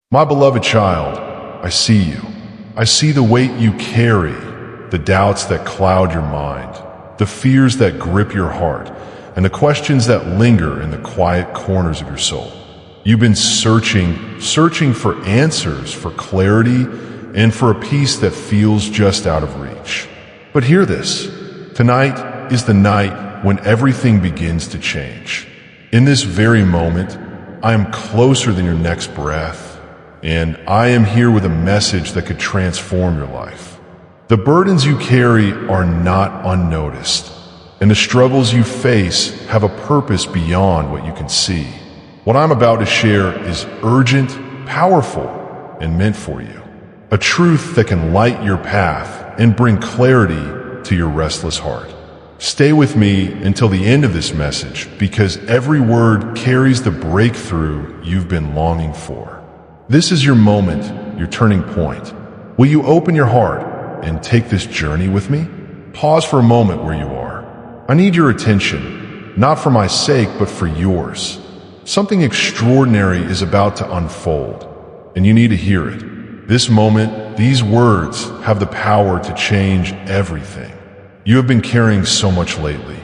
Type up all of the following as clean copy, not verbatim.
My beloved child, I see you. I see the weight you carry, the doubts that cloud your mind, the fears that grip your heart, and the questions that linger in the quiet corners of your soul. You've been searching for answers, for clarity, and for a peace that feels just out of reach. But hear this, tonight is the night when everything begins to change. In this very moment, I am closer than your next breath, and I am here with a message that could transform your life. The burdens you carry are not unnoticed, and the struggles you face have a purpose beyond what you can see. What I'm about to share is urgent, powerful, and meant for you. A truth that can light your path and bring clarity to your restless heart. Stay with me until the end of this message, because every word carries the breakthrough you've been longing for. This is your moment, your turning point. Will you open your heart and take this journey with me? Pause for a moment where you are. I need your attention, not for my sake, but for yours. Something extraordinary is about to unfold, and you need to hear it. This moment, these words have the power to change everything. You have been carrying so much lately.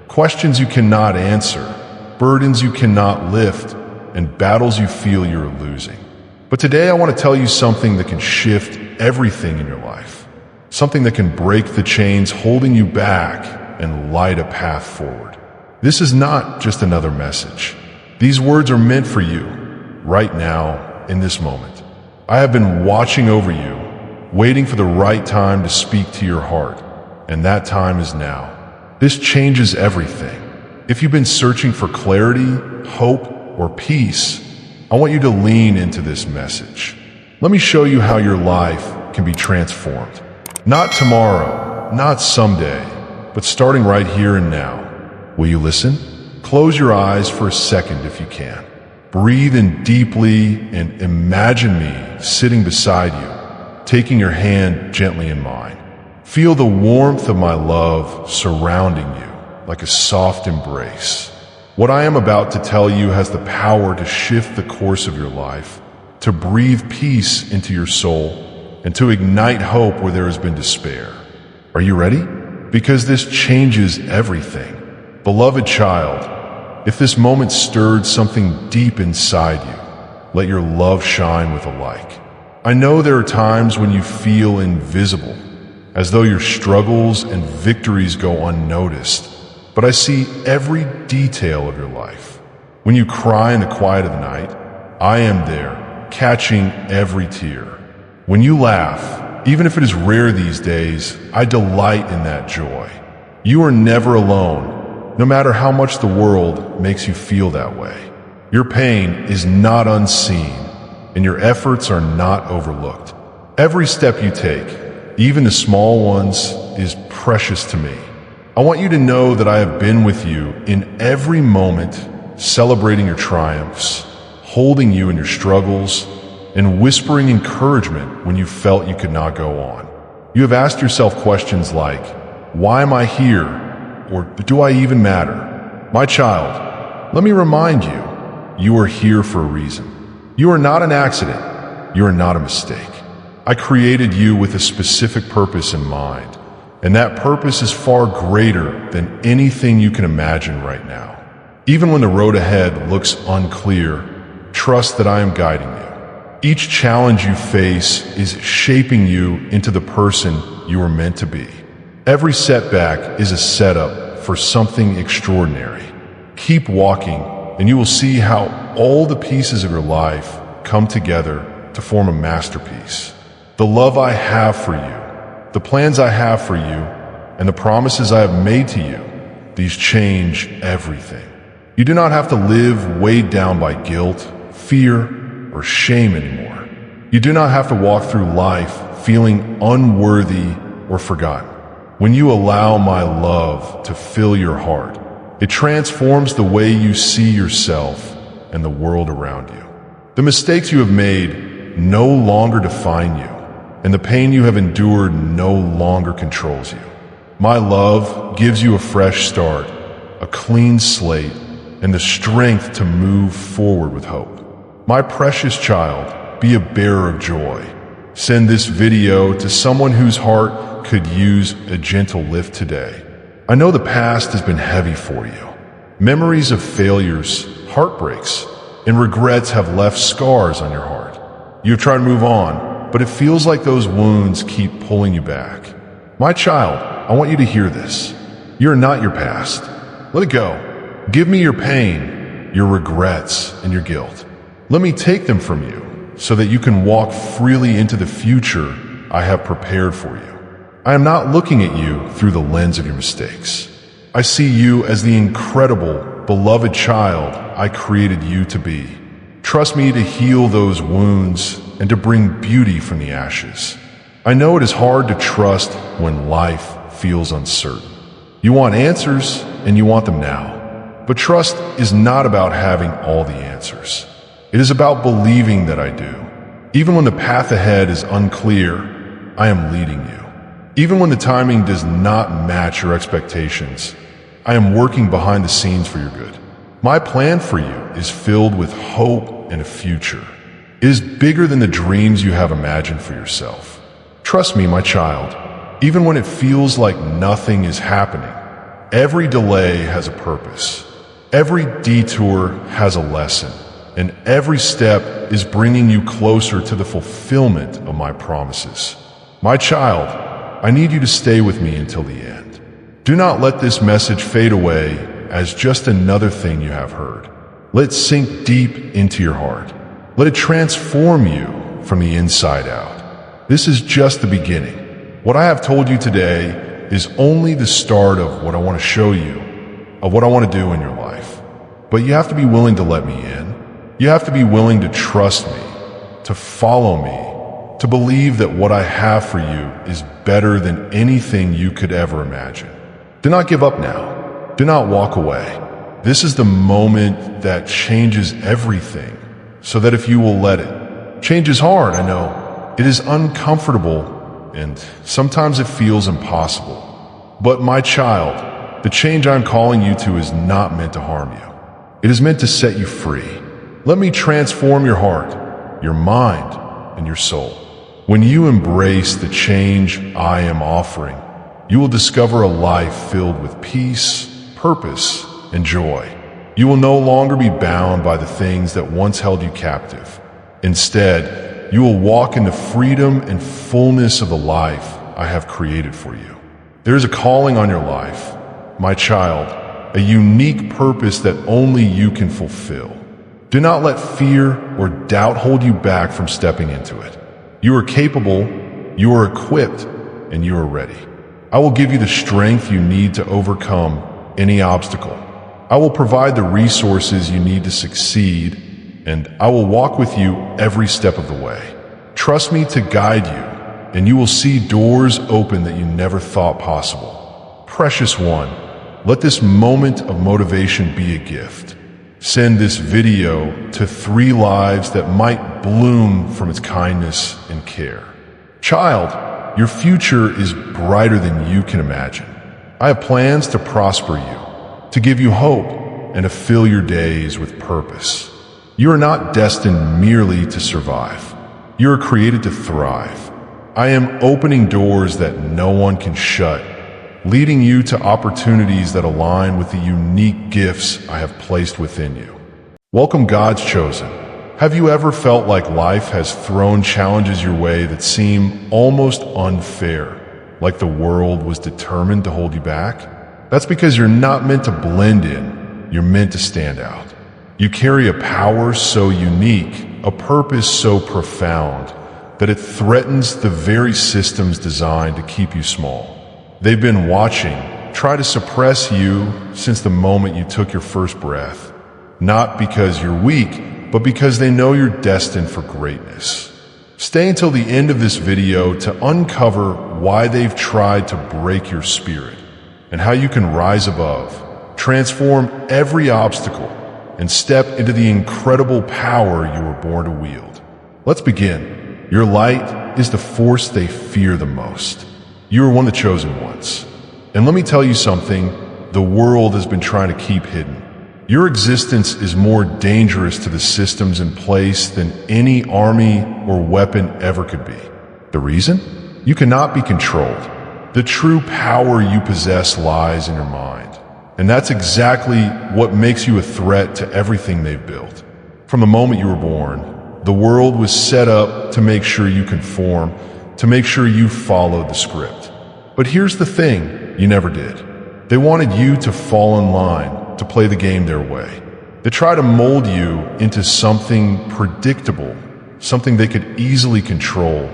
Questions you cannot answer, burdens you cannot lift, and battles you feel you're losing. But today I want to tell you something that can shift everything in your life. Something that can break the chains holding you back and light a path forward. This is not just another message. These words are meant for you, right now, in this moment. I have been watching over you, waiting for the right time to speak to your heart, and that time is now. This changes everything. If you've been searching for clarity, hope, or peace, I want you to lean into this message. Let me show you how your life can be transformed. Not tomorrow, not someday, but starting right here and now. Will you listen? Close your eyes for a second if you can. Breathe in deeply and imagine me sitting beside you, taking your hand gently in mine. Feel the warmth of my love surrounding you like a soft embrace. What I am about to tell you has the power to shift the course of your life, to breathe peace into your soul, and to ignite hope where there has been despair. Are you ready? Because this changes everything. Beloved child, if this moment stirred something deep inside you, let your love shine with a light. I know there are times when you feel invisible, as though your struggles and victories go unnoticed. But I see every detail of your life. When you cry in the quiet of the night, I am there, catching every tear. When you laugh, even if it is rare these days, I delight in that joy. You are never alone, no matter how much the world makes you feel that way. Your pain is not unseen, and your efforts are not overlooked. Every step you take, even the small ones, is precious to me. I want you to know that I have been with you in every moment, celebrating your triumphs, holding you in your struggles, and whispering encouragement when you felt you could not go on. You have asked yourself questions like, why am I here? Or do I even matter? My child, let me remind you, you are here for a reason. You are not an accident. You are not a mistake. I created you with a specific purpose in mind. And that purpose is far greater than anything you can imagine right now. Even when the road ahead looks unclear, trust that I am guiding you. Each challenge you face is shaping you into the person you are meant to be. Every setback is a setup for something extraordinary. Keep walking, and you will see how all the pieces of your life come together to form a masterpiece. The love I have for you, the plans I have for you, and the promises I have made to you, these change everything. You do not have to live weighed down by guilt, fear, or shame anymore. You do not have to walk through life feeling unworthy or forgotten. When you allow my love to fill your heart, it transforms the way you see yourself and the world around you. The mistakes you have made no longer define you, and the pain you have endured no longer controls you. My love gives you a fresh start, a clean slate, and the strength to move forward with hope. My precious child, Be a bearer of joy. Send this video to someone whose heart could use a gentle lift today. I know the past has been heavy for you. Memories of failures, heartbreaks, and regrets have left scars on your heart. You've tried to move on, but it feels like those wounds keep pulling you back. My child, I want you to hear this. You're not your past. Let it go. Give me your pain, your regrets, and your guilt. Let me take them from you so that you can walk freely into the future I have prepared for you. I am not looking at you through the lens of your mistakes. I see you as the incredible, beloved child I created you to be. Trust me to heal those wounds and to bring beauty from the ashes. I know it is hard to trust when life feels uncertain. You want answers and you want them now. But trust is not about having all the answers. It is about believing that I do. Even when the path ahead is unclear, I am leading you. Even when the timing does not match your expectations, I am working behind the scenes for your good. My plan for you is filled with hope and a future. It is bigger than the dreams you have imagined for yourself. Trust me, my child, even when it feels like nothing is happening, every delay has a purpose. Every detour has a lesson, and every step is bringing you closer to the fulfillment of my promises. My child, I need you to stay with me until the end. Do not let this message fade away as just another thing you have heard. Let it sink deep into your heart. Let it transform you from the inside out. This is just the beginning. What I have told you today is only the start of what I want to show you, of what I want to do in your life. But you have to be willing to let me in. You have to be willing to trust me, to follow me, to believe that what I have for you is better than anything you could ever imagine. Do not give up now. Do not walk away. This is the moment that changes everything, so that if you will let it. Change is hard, I know. It is uncomfortable, and sometimes it feels impossible. But my child, the change I'm calling you to is not meant to harm you. It is meant to set you free. Let me transform your heart, your mind, and your soul. When you embrace the change I am offering, you will discover a life filled with peace, purpose, and joy. You will no longer be bound by the things that once held you captive. Instead, you will walk in the freedom and fullness of the life I have created for you. There is a calling on your life, my child, a unique purpose that only you can fulfill. Do not let fear or doubt hold you back from stepping into it. You are capable, you are equipped, and you are ready. I will give you the strength you need to overcome any obstacle. I will provide the resources you need to succeed, and I will walk with you every step of the way. Trust me to guide you, and you will see doors open that you never thought possible. Precious one, let this moment of motivation be a gift. Send this video to 3 lives that might bloom from its kindness and care. Child, your future is brighter than you can imagine. I have plans to prosper you, to give you hope, and to fill your days with purpose. You are not destined merely to survive. You are created to thrive. I am opening doors that no one can shut, leading you to opportunities that align with the unique gifts I have placed within you. Welcome, God's chosen. Have you ever felt like life has thrown challenges your way that seem almost unfair, like the world was determined to hold you back? That's because you're not meant to blend in, you're meant to stand out. You carry a power so unique, a purpose so profound, that it threatens the very systems designed to keep you small. They've been watching, try to suppress you since the moment you took your first breath, not because you're weak, but because they know you're destined for greatness. Stay until the end of this video to uncover why they've tried to break your spirit and how you can rise above, transform every obstacle, and step into the incredible power you were born to wield. Let's begin. Your light is the force they fear the most. You are one of the chosen ones. And let me tell you something the world has been trying to keep hidden. Your existence is more dangerous to the systems in place than any army or weapon ever could be. The reason? You cannot be controlled. The true power you possess lies in your mind. And that's exactly what makes you a threat to everything they've built. From the moment you were born, the world was set up to make sure you conform, to make sure you followed the script. But here's the thing, you never did. They wanted you to fall in line, to play the game their way. They try to mold you into something predictable, something they could easily control,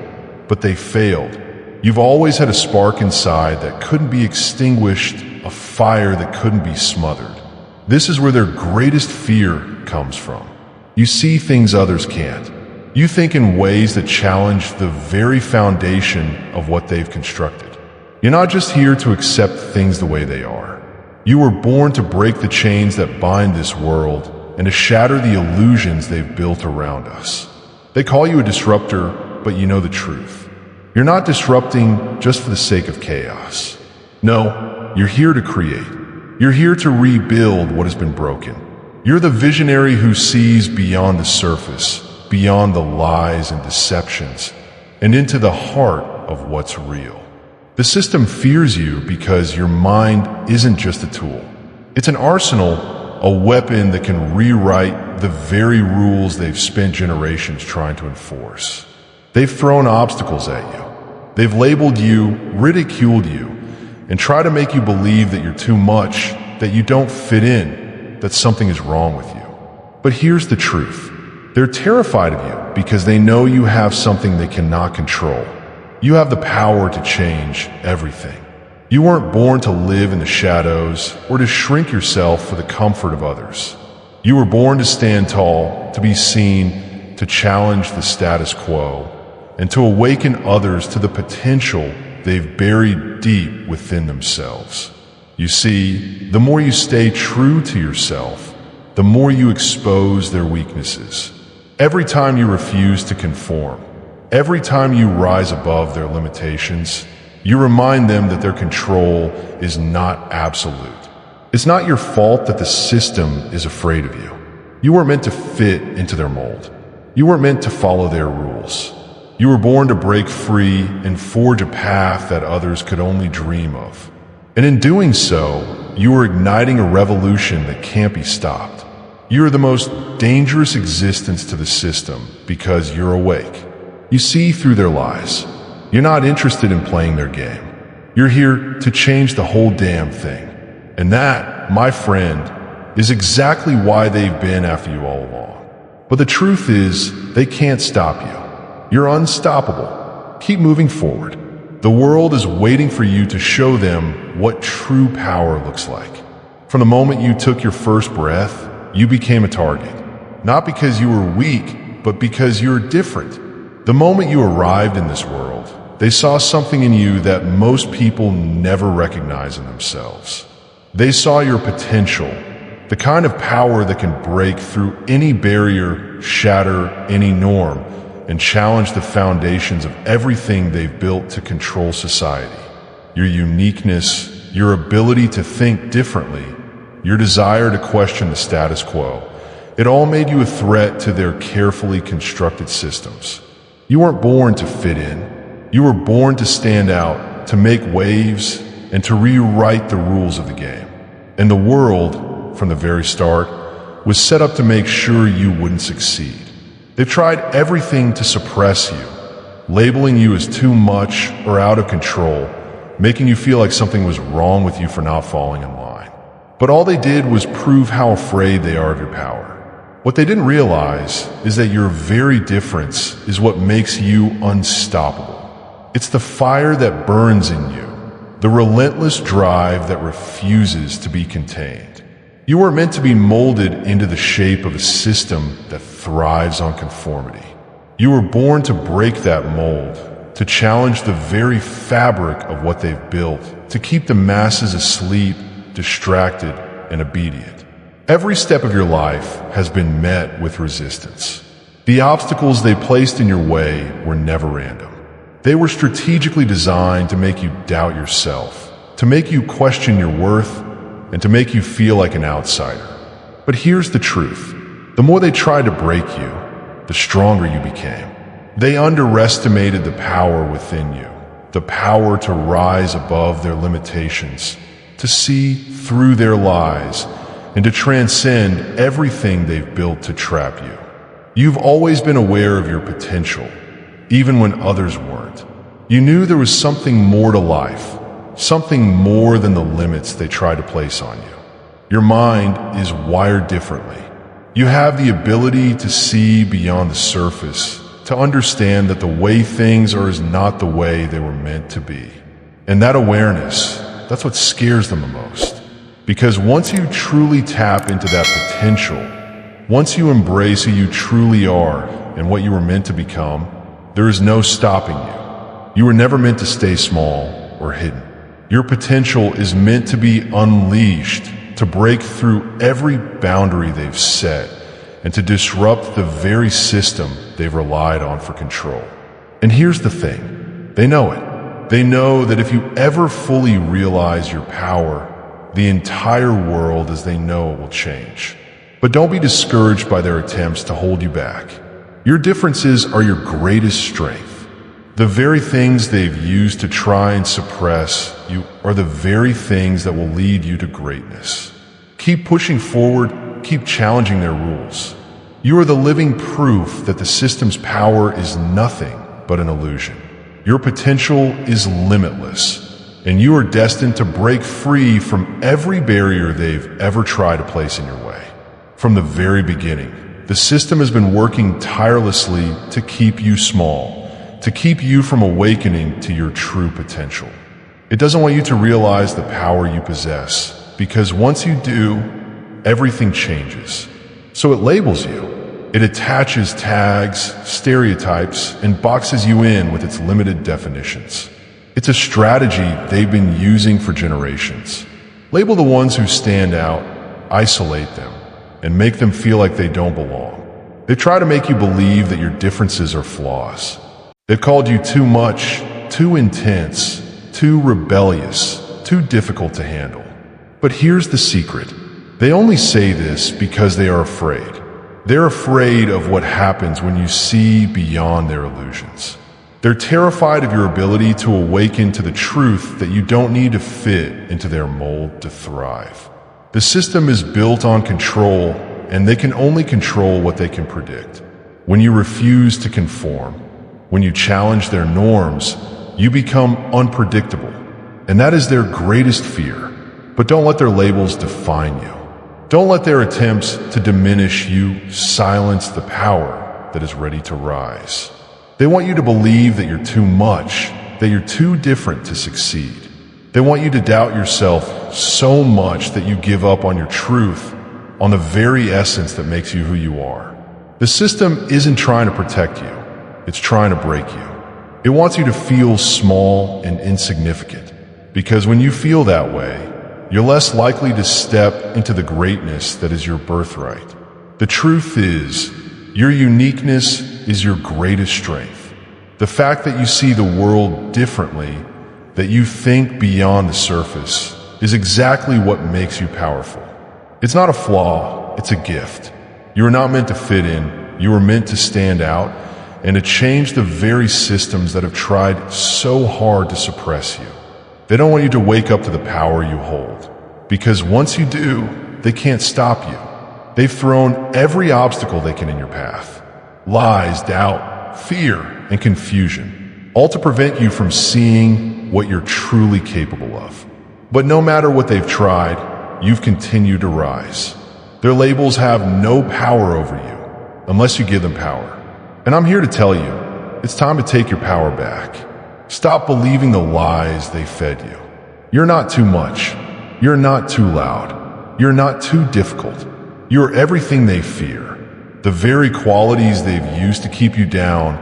but they failed. You've always had a spark inside that couldn't be extinguished, a fire that couldn't be smothered. This is where their greatest fear comes from. You see things others can't. You think in ways that challenge the very foundation of what they've constructed. You're not just here to accept things the way they are. You were born to break the chains that bind this world and to shatter the illusions they've built around us. They call you a disruptor, but you know the truth. You're not disrupting just for the sake of chaos. No, you're here to create. You're here to rebuild what has been broken. You're the visionary who sees beyond the surface, beyond the lies and deceptions, and into the heart of what's real. The system fears you because your mind isn't just a tool. It's an arsenal, a weapon that can rewrite the very rules they've spent generations trying to enforce. They've thrown obstacles at you. They've labeled you, ridiculed you, and tried to make you believe that you're too much, that you don't fit in, that something is wrong with you. But here's the truth. They're terrified of you because they know you have something they cannot control. You have the power to change everything. You weren't born to live in the shadows or to shrink yourself for the comfort of others. You were born to stand tall, to be seen, to challenge the status quo, and to awaken others to the potential they've buried deep within themselves. You see, the more you stay true to yourself, the more you expose their weaknesses. Every time you refuse to conform, every time you rise above their limitations, you remind them that their control is not absolute. It's not your fault that the system is afraid of you. You weren't meant to fit into their mold. You weren't meant to follow their rules. You were born to break free and forge a path that others could only dream of. And in doing so, you are igniting a revolution that can't be stopped. You are the most dangerous existence to the system because you're awake. You see through their lies. You're not interested in playing their game. You're here to change the whole damn thing. And that, my friend, is exactly why they've been after you all along. But the truth is, they can't stop you. You're unstoppable. Keep moving forward. The world is waiting for you to show them what true power looks like. From the moment you took your first breath, you became a target. Not because you were weak, but because you're different. The moment you arrived in this world, they saw something in you that most people never recognize in themselves. They saw your potential, the kind of power that can break through any barrier, shatter any norm, and challenge the foundations of everything they've built to control society. Your uniqueness, your ability to think differently, your desire to question the status quo, it all made you a threat to their carefully constructed systems. You weren't born to fit in. You were born to stand out, to make waves, and to rewrite the rules of the game. And the world, from the very start, was set up to make sure you wouldn't succeed. They've tried everything to suppress you, labeling you as too much or out of control, making you feel like something was wrong with you for not falling in line. But all they did was prove how afraid they are of your power. What they didn't realize is that your very difference is what makes you unstoppable. It's the fire that burns in you, the relentless drive that refuses to be contained. You were meant to be molded into the shape of a system that thrives on conformity. You were born to break that mold, to challenge the very fabric of what they've built, to keep the masses asleep, distracted, and obedient. Every step of your life has been met with resistance. The obstacles they placed in your way were never random. They were strategically designed to make you doubt yourself, to make you question your worth, and to make you feel like an outsider. But here's the truth. The more they tried to break you, the stronger you became. They underestimated the power within you, the power to rise above their limitations, to see through their lies, and to transcend everything they've built to trap you. You've always been aware of your potential, even when others weren't. You knew there was something more to life, something more than the limits they tried to place on you. Your mind is wired differently. You have the ability to see beyond the surface, to understand that the way things are is not the way they were meant to be. And that awareness, that's what scares them the most. Because once you truly tap into that potential, once you embrace who you truly are and what you were meant to become, there is no stopping you. You were never meant to stay small or hidden. Your potential is meant to be unleashed, to break through every boundary they've set, and to disrupt the very system they've relied on for control. And here's the thing, they know it. They know that if you ever fully realize your power, the entire world as they know it will change. But don't be discouraged by their attempts to hold you back. Your differences are your greatest strength. The very things they've used to try and suppress you are the very things that will lead you to greatness. Keep pushing forward, keep challenging their rules. You are the living proof that the system's power is nothing but an illusion. Your potential is limitless, and you are destined to break free from every barrier they've ever tried to place in your way. From the very beginning, the system has been working tirelessly to keep you small, to keep you from awakening to your true potential. It doesn't want you to realize the power you possess, because once you do, everything changes. So it labels you. It attaches tags, stereotypes, and boxes you in with its limited definitions. It's a strategy they've been using for generations. Label the ones who stand out, isolate them, and make them feel like they don't belong. They try to make you believe that your differences are flaws. They've called you too much, too intense, too rebellious, too difficult to handle. But here's the secret. They only say this because they are afraid. They're afraid of what happens when you see beyond their illusions. They're terrified of your ability to awaken to the truth that you don't need to fit into their mold to thrive. The system is built on control, and they can only control what they can predict. When you refuse to conform, when you challenge their norms, you become unpredictable. And that is their greatest fear. But don't let their labels define you. Don't let their attempts to diminish you silence the power that is ready to rise. They want you to believe that you're too much, that you're too different to succeed. They want you to doubt yourself so much that you give up on your truth, on the very essence that makes you who you are. The system isn't trying to protect you. It's trying to break you. It wants you to feel small and insignificant, because when you feel that way, you're less likely to step into the greatness that is your birthright. The truth is, your uniqueness is your greatest strength. The fact that you see the world differently, that you think beyond the surface, is exactly what makes you powerful. It's not a flaw, it's a gift. You are not meant to fit in, you are meant to stand out and to change the very systems that have tried so hard to suppress you. They don't want you to wake up to the power you hold, because once you do, they can't stop you. They've thrown every obstacle they can in your path. Lies, doubt, fear, and confusion, all to prevent you from seeing what you're truly capable of. But no matter what they've tried, you've continued to rise. Their labels have no power over you, unless you give them power. And I'm here to tell you, it's time to take your power back. Stop believing the lies they fed you. You're not too much. You're not too loud. You're not too difficult. You're everything they fear. The very qualities they've used to keep you down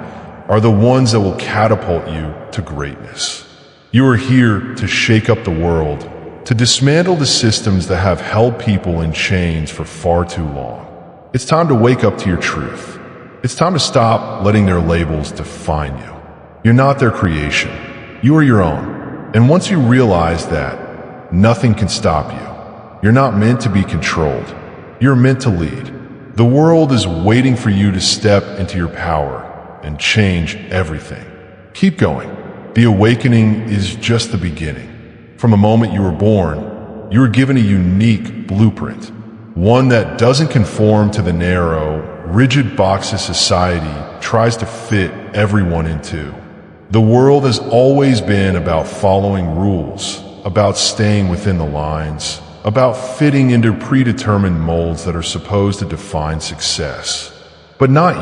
are the ones that will catapult you to greatness. You are here to shake up the world, to dismantle the systems that have held people in chains for far too long. It's time to wake up to your truth. It's time to stop letting their labels define you. You're not their creation. You are your own. And once you realize that, nothing can stop you. You're not meant to be controlled. You're meant to lead. The world is waiting for you to step into your power and change everything. Keep going. The awakening is just the beginning. From the moment you were born, you were given a unique blueprint, one that doesn't conform to the narrow, rigid boxes society tries to fit everyone into. The world has always been about following rules, about staying within the lines, about fitting into predetermined molds that are supposed to define success. But not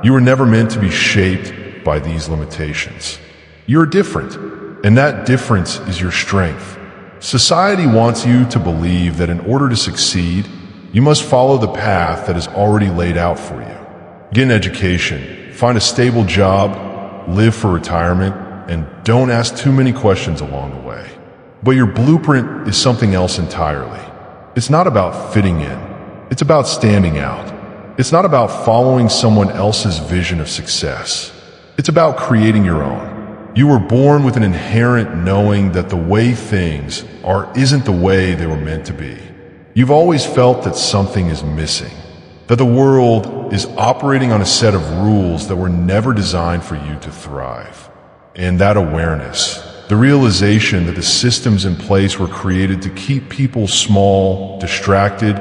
you. You were never meant to be shaped by these limitations. You're different, and that difference is your strength. Society wants you to believe that in order to succeed, you must follow the path that is already laid out for you. Get an education, find a stable job, live for retirement, and don't ask too many questions along the way. But your blueprint is something else entirely. It's not about fitting in. It's about standing out. It's not about following someone else's vision of success. It's about creating your own. You were born with an inherent knowing that the way things are isn't the way they were meant to be. You've always felt that something is missing, that the world is operating on a set of rules that were never designed for you to thrive. And that awareness, the realization that the systems in place were created to keep people small, distracted,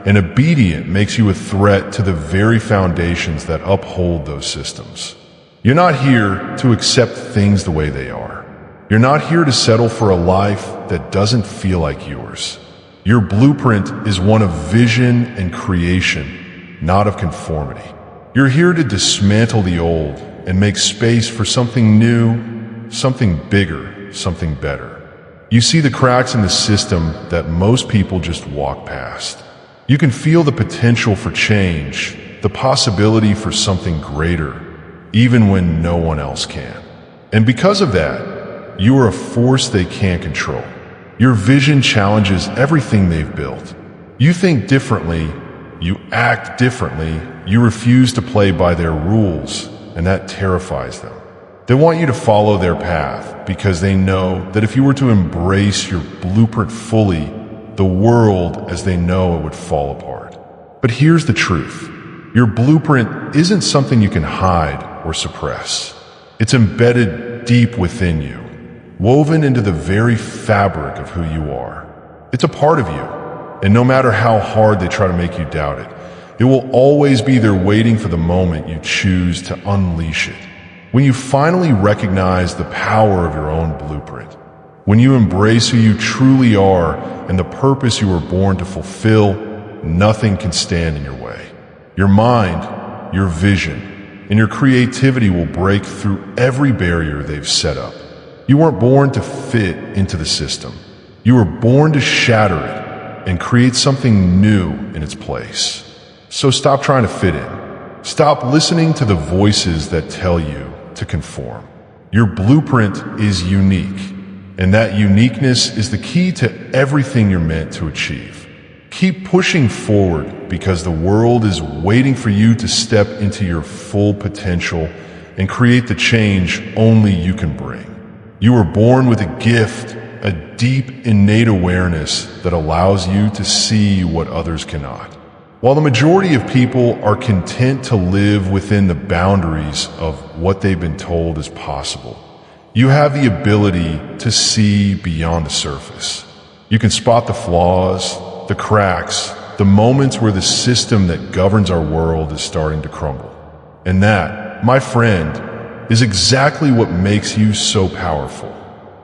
and obedient makes you a threat to the very foundations that uphold those systems. You're not here to accept things the way they are. You're not here to settle for a life that doesn't feel like yours. Your blueprint is one of vision and creation, not of conformity. You're here to dismantle the old and make space for something new, something bigger, something better. You see the cracks in the system that most people just walk past. You can feel the potential for change, the possibility for something greater, even when no one else can. And because of that, you are a force they can't control. Your vision challenges everything they've built. You think differently, you act differently, you refuse to play by their rules, and that terrifies them. They want you to follow their path because they know that if you were to embrace your blueprint fully, the world as they know it would fall apart. But here's the truth. Your blueprint isn't something you can hide or suppress. It's embedded deep within you, woven into the very fabric of who you are. It's a part of you, and no matter how hard they try to make you doubt it, it will always be there waiting for the moment you choose to unleash it. When you finally recognize the power of your own blueprint, when you embrace who you truly are and the purpose you were born to fulfill, nothing can stand in your way. Your mind, your vision, and your creativity will break through every barrier they've set up. You weren't born to fit into the system. You were born to shatter it and create something new in its place. So stop trying to fit in. Stop listening to the voices that tell you to conform. Your blueprint is unique, and that uniqueness is the key to everything you're meant to achieve. Keep pushing forward because the world is waiting for you to step into your full potential and create the change only you can bring. You were born with a gift, a deep innate awareness that allows you to see what others cannot. While the majority of people are content to live within the boundaries of what they've been told is possible, you have the ability to see beyond the surface. You can spot the flaws, the cracks, the moments where the system that governs our world is starting to crumble. And that, my friend, is exactly what makes you so powerful.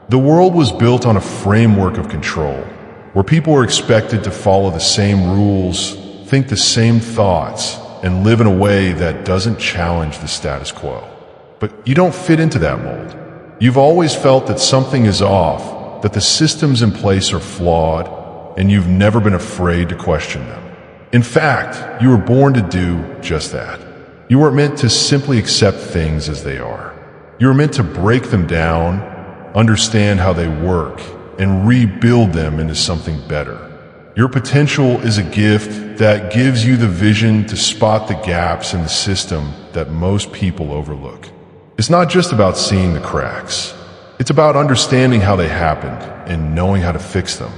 The world was built on a framework of control, where people are expected to follow the same rules, think the same thoughts, and live in a way that doesn't challenge the status quo. But you don't fit into that mold. You've always felt that something is off, that the systems in place are flawed, and you've never been afraid to question them. In fact, you were born to do just that. You weren't meant to simply accept things as they are. You were meant to break them down, understand how they work, and rebuild them into something better. Your potential is a gift that gives you the vision to spot the gaps in the system that most people overlook. It's not just about seeing the cracks. It's about understanding how they happened and knowing how to fix them.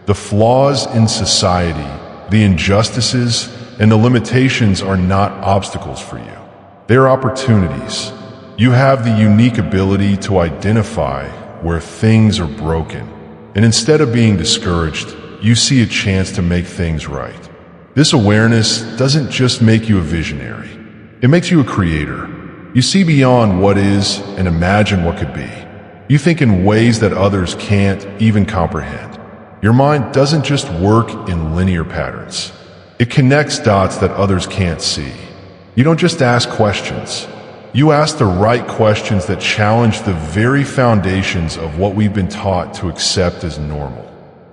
The flaws in society the injustices, and the limitations are not obstacles for you. They are opportunities. You have the unique ability to identify where things are broken, and instead of being discouraged, you see a chance to make things right. This awareness doesn't just make you a visionary. It makes you a creator. You see beyond what is and imagine what could be. You think in ways that others can't even comprehend. Your mind doesn't just work in linear patterns. It connects dots that others can't see. You don't just ask questions. You ask the right questions that challenge the very foundations of what we've been taught to accept as normal.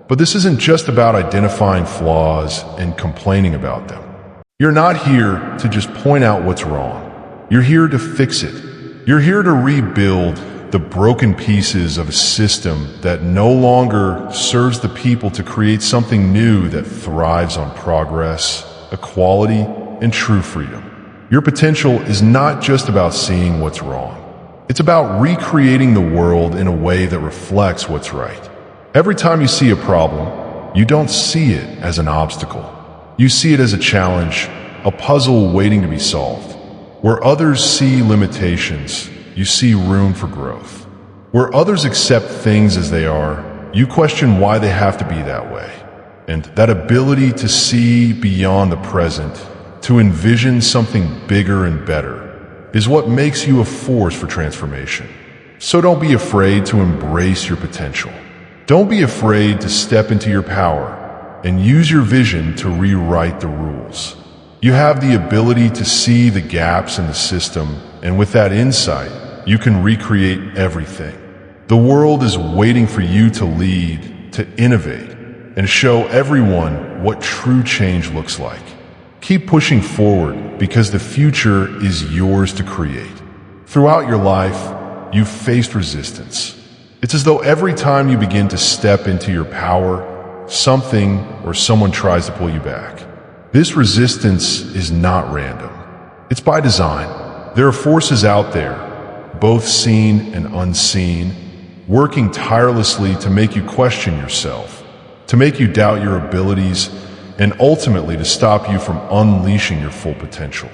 But this isn't just about identifying flaws and complaining about them. You're not here to just point out what's wrong. You're here to fix it. You're here to rebuild the broken pieces of a system that no longer serves the people to create something new that thrives on progress, equality, and true freedom. Your potential is not just about seeing what's wrong. It's about recreating the world in a way that reflects what's right. Every time you see a problem, you don't see it as an obstacle. You see it as a challenge, a puzzle waiting to be solved. Where others see limitations, you see room for growth. Where others accept things as they are, you question why they have to be that way. And that ability to see beyond the present, to envision something bigger and better, is what makes you a force for transformation. So don't be afraid to embrace your potential. Don't be afraid to step into your power and use your vision to rewrite the rules. You have the ability to see the gaps in the system, and with that insight, you can recreate everything. The world is waiting for you to lead, to innovate, and show everyone what true change looks like. Keep pushing forward because the future is yours to create. Throughout your life, you've faced resistance. It's as though every time you begin to step into your power, something or someone tries to pull you back. This resistance is not random. It's by design. There are forces out there, both seen and unseen, working tirelessly to make you question yourself, to make you doubt your abilities, and ultimately to stop you from unleashing your full potential.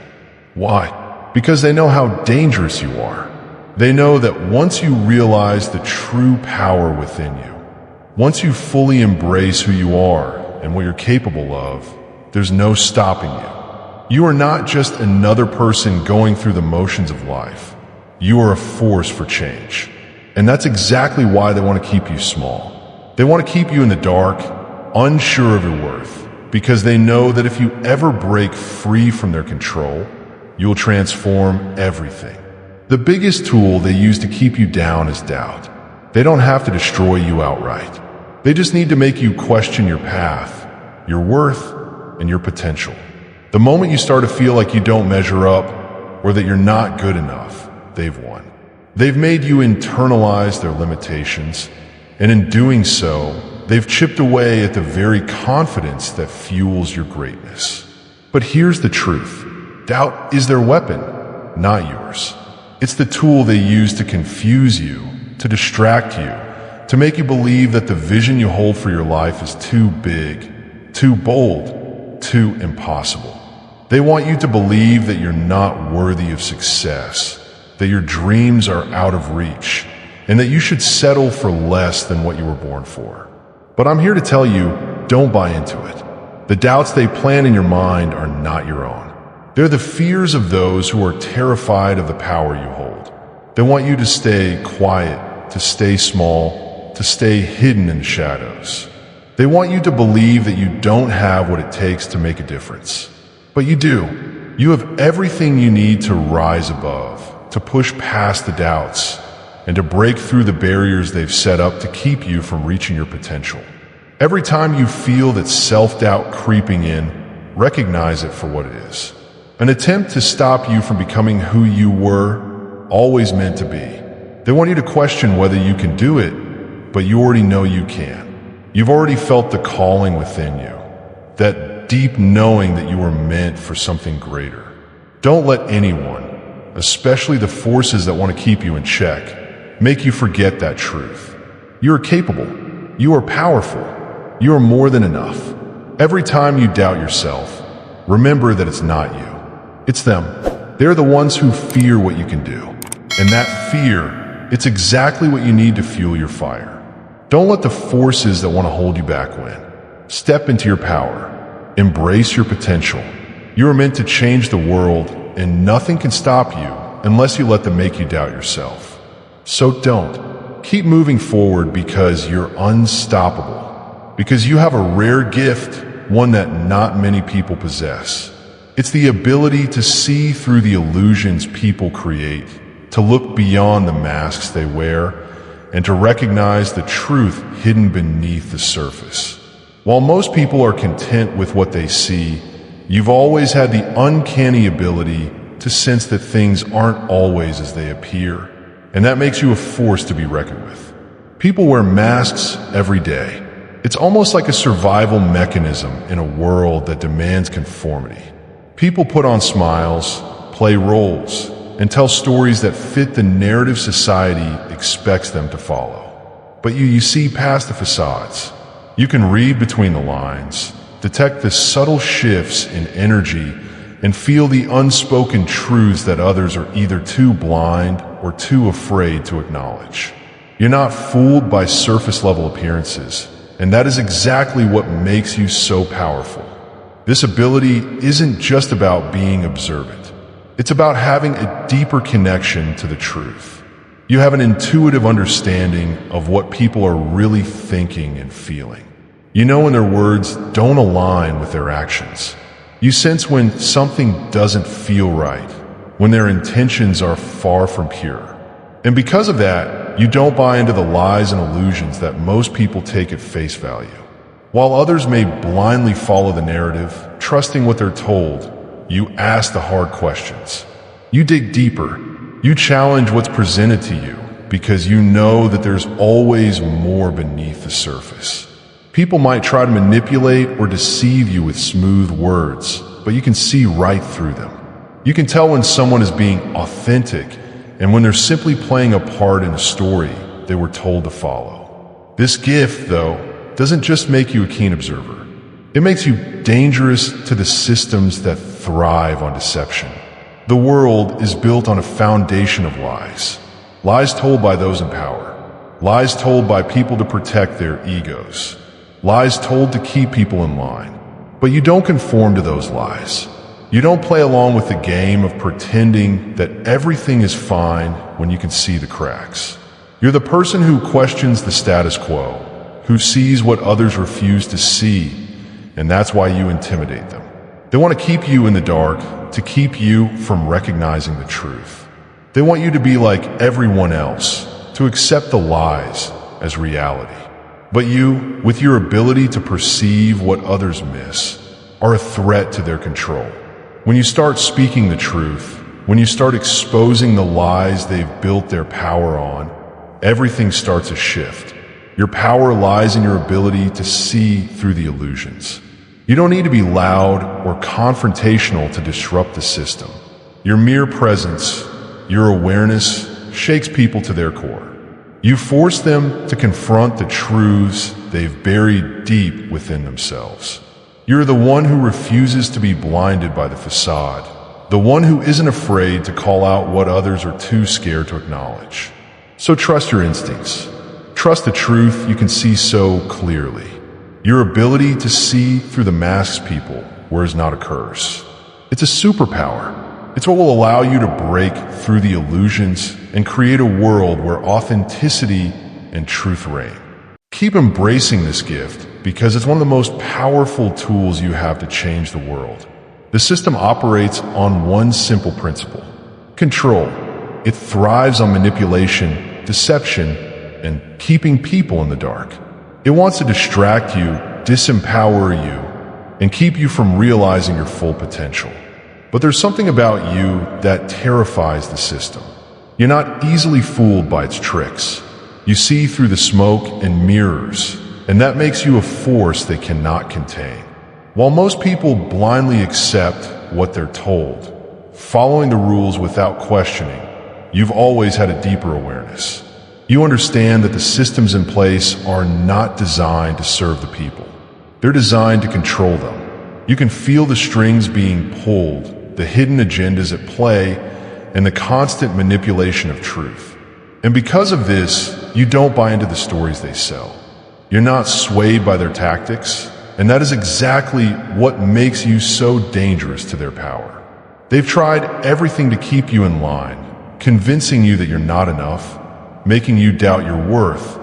Why? Because they know how dangerous you are. They know that once you realize the true power within you, once you fully embrace who you are and what you're capable of, there's no stopping you. You are not just another person going through the motions of life. You are a force for change. And that's exactly why they want to keep you small. They want to keep you in the dark, unsure of your worth, because they know that if you ever break free from their control, you'll transform everything. The biggest tool they use to keep you down is doubt. They don't have to destroy you outright. They just need to make you question your path, your worth, and your potential. The moment you start to feel like you don't measure up or that you're not good enough, they've won. They've made you internalize their limitations, and in doing so, they've chipped away at the very confidence that fuels your greatness. But here's the truth. Doubt is their weapon, not yours. It's the tool they use to confuse you, to distract you, to make you believe that the vision you hold for your life is too big, too bold, too impossible. They want you to believe that you're not worthy of success, that your dreams are out of reach, and that you should settle for less than what you were born for. But I'm here to tell you, don't buy into it. The doubts they plant in your mind are not your own. They're the fears of those who are terrified of the power you hold. They want you to stay quiet, to stay small, to stay hidden in the shadows. They want you to believe that you don't have what it takes to make a difference. But you do. You have everything you need to rise above, to push past the doubts, and to break through the barriers they've set up to keep you from reaching your potential. Every time you feel that self-doubt creeping in, recognize it for what it is. An attempt to stop you from becoming who you were always meant to be. They want you to question whether you can do it, but you already know you can. You've already felt the calling within you, that deep knowing that you were meant for something greater. Don't let anyone, especially the forces that want to keep you in check, make you forget that truth. You are capable. You are powerful. You are more than enough. Every time you doubt yourself, remember that it's not you. It's them. They're the ones who fear what you can do. And that fear, it's exactly what you need to fuel your fire. Don't let the forces that want to hold you back win. Step into your power. Embrace your potential. You are meant to change the world, and nothing can stop you unless you let them make you doubt yourself. So don't. Keep moving forward because you're unstoppable. Because you have a rare gift, one that not many people possess. It's the ability to see through the illusions people create, to look beyond the masks they wear, and to recognize the truth hidden beneath the surface. While most people are content with what they see, you've always had the uncanny ability to sense that things aren't always as they appear, and that makes you a force to be reckoned with. People wear masks every day. It's almost like a survival mechanism in a world that demands conformity. People put on smiles, play roles, and tell stories that fit the narrative society expects them to follow. But you see past the facades. You can read between the lines, detect the subtle shifts in energy, and feel the unspoken truths that others are either too blind or too afraid to acknowledge. You're not fooled by surface-level appearances, and that is exactly what makes you so powerful. This ability isn't just about being observant. It's about having a deeper connection to the truth. You have an intuitive understanding of what people are really thinking and feeling. You know when their words don't align with their actions. You sense when something doesn't feel right, when their intentions are far from pure. And because of that, you don't buy into the lies and illusions that most people take at face value. While others may blindly follow the narrative, trusting what they're told, you ask the hard questions. You dig deeper. You challenge what's presented to you because you know that there's always more beneath the surface. People might try to manipulate or deceive you with smooth words, but you can see right through them. You can tell when someone is being authentic and when they're simply playing a part in a story they were told to follow. This gift, though, doesn't just make you a keen observer. It makes you dangerous to the systems that thrive on deception. The world is built on a foundation of lies. Lies told by those in power. Lies told by people to protect their egos. Lies told to keep people in line. But you don't conform to those lies. You don't play along with the game of pretending that everything is fine when you can see the cracks. You're the person who questions the status quo, who sees what others refuse to see, and that's why you intimidate them. They want to keep you in the dark, to keep you from recognizing the truth. They want you to be like everyone else, to accept the lies as reality. But you, with your ability to perceive what others miss, are a threat to their control. When you start speaking the truth, when you start exposing the lies they've built their power on, everything starts to shift. Your power lies in your ability to see through the illusions. You don't need to be loud or confrontational to disrupt the system. Your mere presence, your awareness, shakes people to their core. You force them to confront the truths they've buried deep within themselves. You're the one who refuses to be blinded by the facade, the one who isn't afraid to call out what others are too scared to acknowledge. So trust your instincts. Trust the truth you can see so clearly. Your ability to see through the masks people wears not a curse. It's a superpower. It's what will allow you to break through the illusions and create a world where authenticity and truth reign. Keep embracing this gift because it's one of the most powerful tools you have to change the world. The system operates on one simple principle: control. It thrives on manipulation, deception, and keeping people in the dark. It wants to distract you, disempower you, and keep you from realizing your full potential. But there's something about you that terrifies the system. You're not easily fooled by its tricks. You see through the smoke and mirrors, and that makes you a force they cannot contain. While most people blindly accept what they're told, following the rules without questioning, you've always had a deeper awareness. You understand that the systems in place are not designed to serve the people. They're designed to control them. You can feel the strings being pulled, the hidden agendas at play, and the constant manipulation of truth. And because of this, you don't buy into the stories they sell. You're not swayed by their tactics, and that is exactly what makes you so dangerous to their power. They've tried everything to keep you in line, convincing you that you're not enough, making you doubt your worth,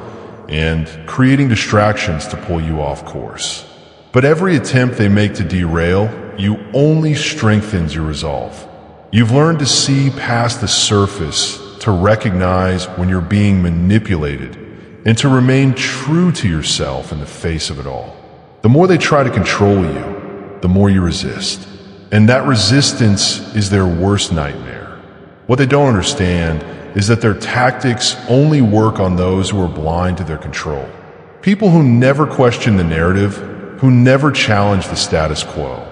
and creating distractions to pull you off course. But every attempt they make to derail you only strengthens your resolve. You've learned to see past the surface, to recognize when you're being manipulated, and to remain true to yourself in the face of it all. The more they try to control you, the more you resist. And that resistance is their worst nightmare. What they don't understand is that their tactics only work on those who are blind to their control. People who never question the narrative, who never challenge the status quo,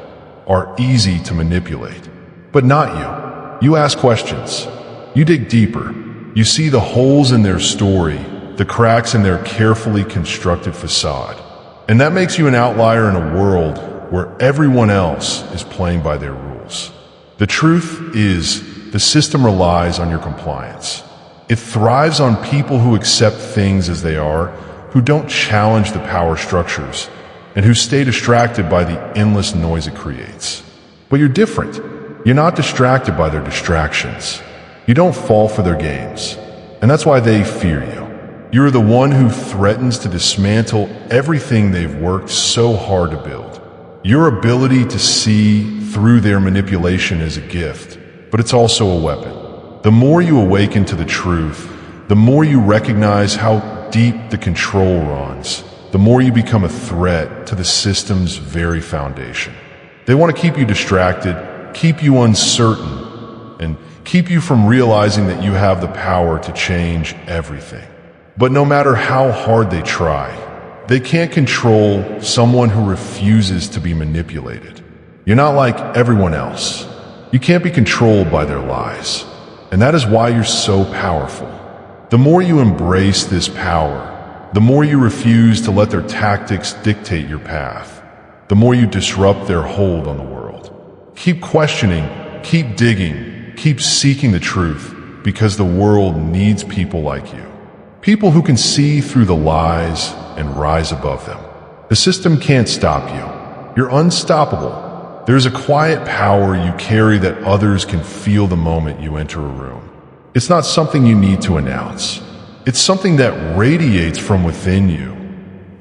are easy to manipulate. But not you. You ask questions. You dig deeper. You see the holes in their story, the cracks in their carefully constructed facade. And that makes you an outlier in a world where everyone else is playing by their rules. The truth is, the system relies on your compliance. It thrives on people who accept things as they are, who don't challenge the power structures, and who stay distracted by the endless noise it creates. But you're different. You're not distracted by their distractions. You don't fall for their games. And that's why they fear you. You're the one who threatens to dismantle everything they've worked so hard to build. Your ability to see through their manipulation is a gift, but it's also a weapon. The more you awaken to the truth, the more you recognize how deep the control runs, the more you become a threat to the system's very foundation. They want to keep you distracted, keep you uncertain, and keep you from realizing that you have the power to change everything. But no matter how hard they try, they can't control someone who refuses to be manipulated. You're not like everyone else. You can't be controlled by their lies. And that is why you're so powerful. The more you embrace this power, the more you refuse to let their tactics dictate your path, the more you disrupt their hold on the world. Keep questioning, keep digging, keep seeking the truth, because the world needs people like you. People who can see through the lies and rise above them. The system can't stop you. You're unstoppable. There's a quiet power you carry that others can feel the moment you enter a room. It's not something you need to announce. It's something that radiates from within you,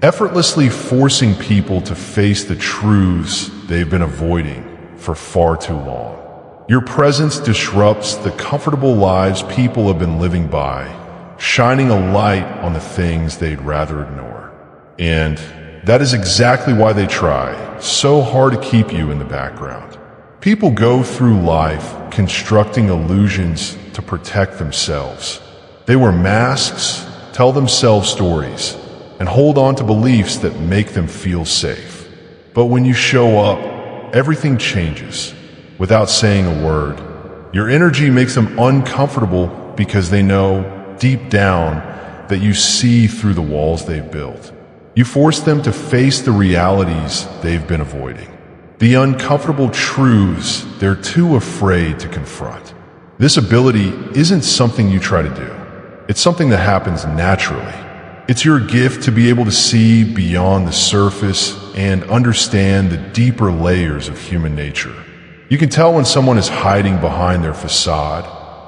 effortlessly forcing people to face the truths they've been avoiding for far too long. Your presence disrupts the comfortable lives people have been living by, shining a light on the things they'd rather ignore. And that is exactly why they try so hard to keep you in the background. People go through life constructing illusions to protect themselves. They wear masks, tell themselves stories, and hold on to beliefs that make them feel safe. But when you show up, everything changes. Without saying a word, your energy makes them uncomfortable because they know deep down that you see through the walls they've built. You force them to face the realities they've been avoiding, the uncomfortable truths they're too afraid to confront. This ability isn't something you try to do. It's something that happens naturally. It's your gift to be able to see beyond the surface and understand the deeper layers of human nature. You can tell when someone is hiding behind their facade,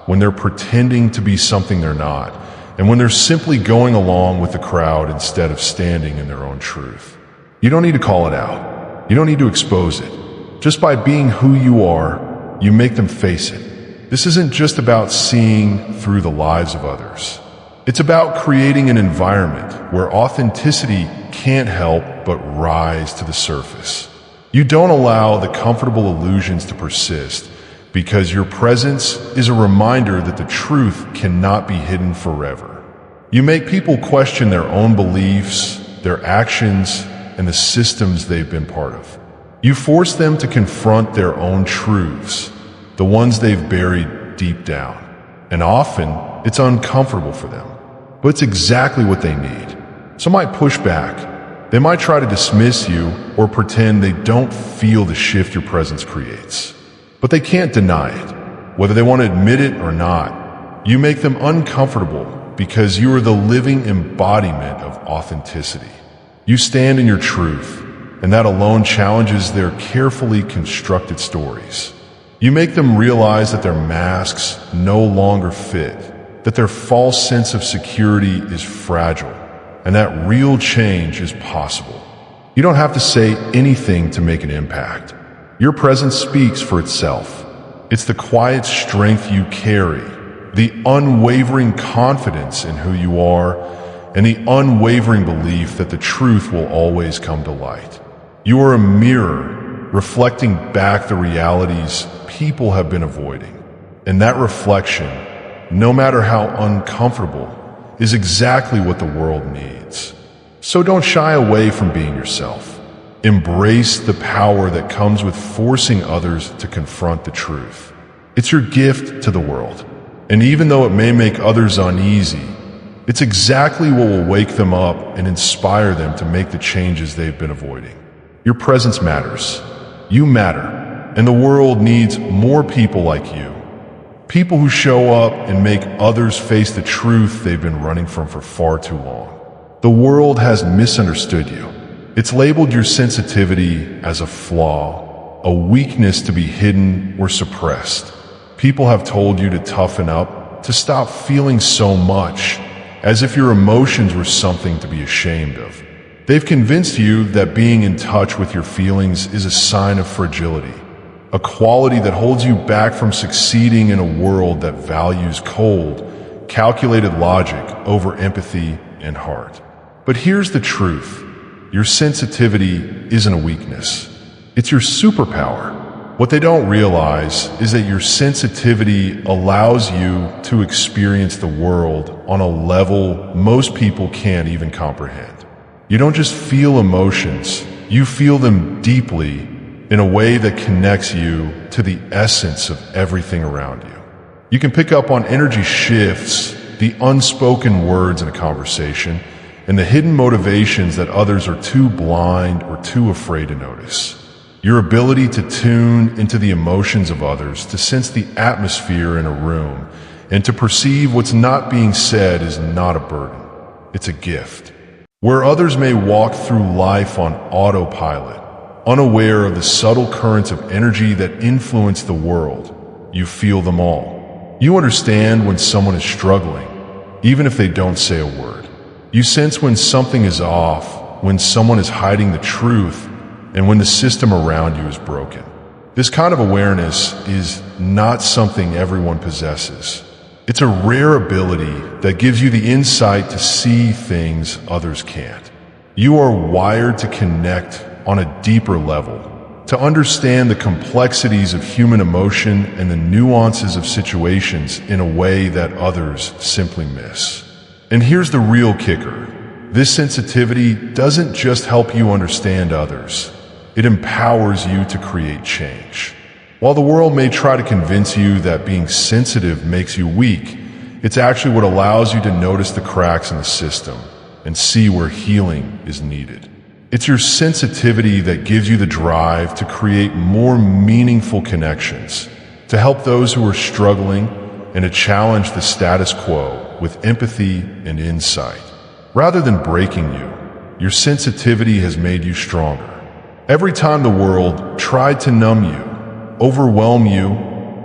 when they're pretending to be something they're not, and when they're simply going along with the crowd instead of standing in their own truth. You don't need to call it out. You don't need to expose it. Just by being who you are, you make them face it. This isn't just about seeing through the lives of others. It's about creating an environment where authenticity can't help but rise to the surface. You don't allow the comfortable illusions to persist, because your presence is a reminder that the truth cannot be hidden forever. You make people question their own beliefs, their actions, and the systems they've been part of. You force them to confront their own truths, the ones they've buried deep down. And often, it's uncomfortable for them, but it's exactly what they need. Some might push back, They might try to dismiss you or pretend they don't feel the shift your presence creates. But they can't deny it. Whether they want to admit it or not, you make them uncomfortable because you are the living embodiment of authenticity. You stand in your truth, and that alone challenges their carefully constructed stories. You make them realize that their masks no longer fit, that their false sense of security is fragile, and that real change is possible. You don't have to say anything to make an impact. Your presence speaks for itself. It's the quiet strength you carry, the unwavering confidence in who you are, and the unwavering belief that the truth will always come to light. You are a mirror reflecting back the realities people have been avoiding. And that reflection, no matter how uncomfortable, is exactly what the world needs. So don't shy away from being yourself. Embrace the power that comes with forcing others to confront the truth. It's your gift to the world. And even though it may make others uneasy, it's exactly what will wake them up and inspire them to make the changes they've been avoiding. Your presence matters. You matter. And the world needs more people like you. People who show up and make others face the truth they've been running from for far too long. The world has misunderstood you. It's labeled your sensitivity as a flaw, a weakness to be hidden or suppressed. People have told you to toughen up, to stop feeling so much, as if your emotions were something to be ashamed of. They've convinced you that being in touch with your feelings is a sign of fragility, a quality that holds you back from succeeding in a world that values cold, calculated logic over empathy and heart. But here's the truth. Your sensitivity isn't a weakness. It's your superpower. What they don't realize is that your sensitivity allows you to experience the world on a level most people can't even comprehend. You don't just feel emotions, you feel them deeply in a way that connects you to the essence of everything around you. You can pick up on energy shifts, the unspoken words in a conversation, and the hidden motivations that others are too blind or too afraid to notice. Your ability to tune into the emotions of others, to sense the atmosphere in a room, and to perceive what's not being said is not a burden. It's a gift. Where others may walk through life on autopilot, unaware of the subtle currents of energy that influence the world, you feel them all. You understand when someone is struggling, even if they don't say a word. You sense when something is off, when someone is hiding the truth, and when the system around you is broken. This kind of awareness is not something everyone possesses. It's a rare ability that gives you the insight to see things others can't. You are wired to connect on a deeper level, to understand the complexities of human emotion and the nuances of situations in a way that others simply miss. And here's the real kicker. This sensitivity doesn't just help you understand others. It empowers you to create change. While the world may try to convince you that being sensitive makes you weak, it's actually what allows you to notice the cracks in the system and see where healing is needed. It's your sensitivity that gives you the drive to create more meaningful connections, to help those who are struggling, and to challenge the status quo with empathy and insight. Rather than breaking you, your sensitivity has made you stronger. Every time the world tried to numb you, overwhelm you,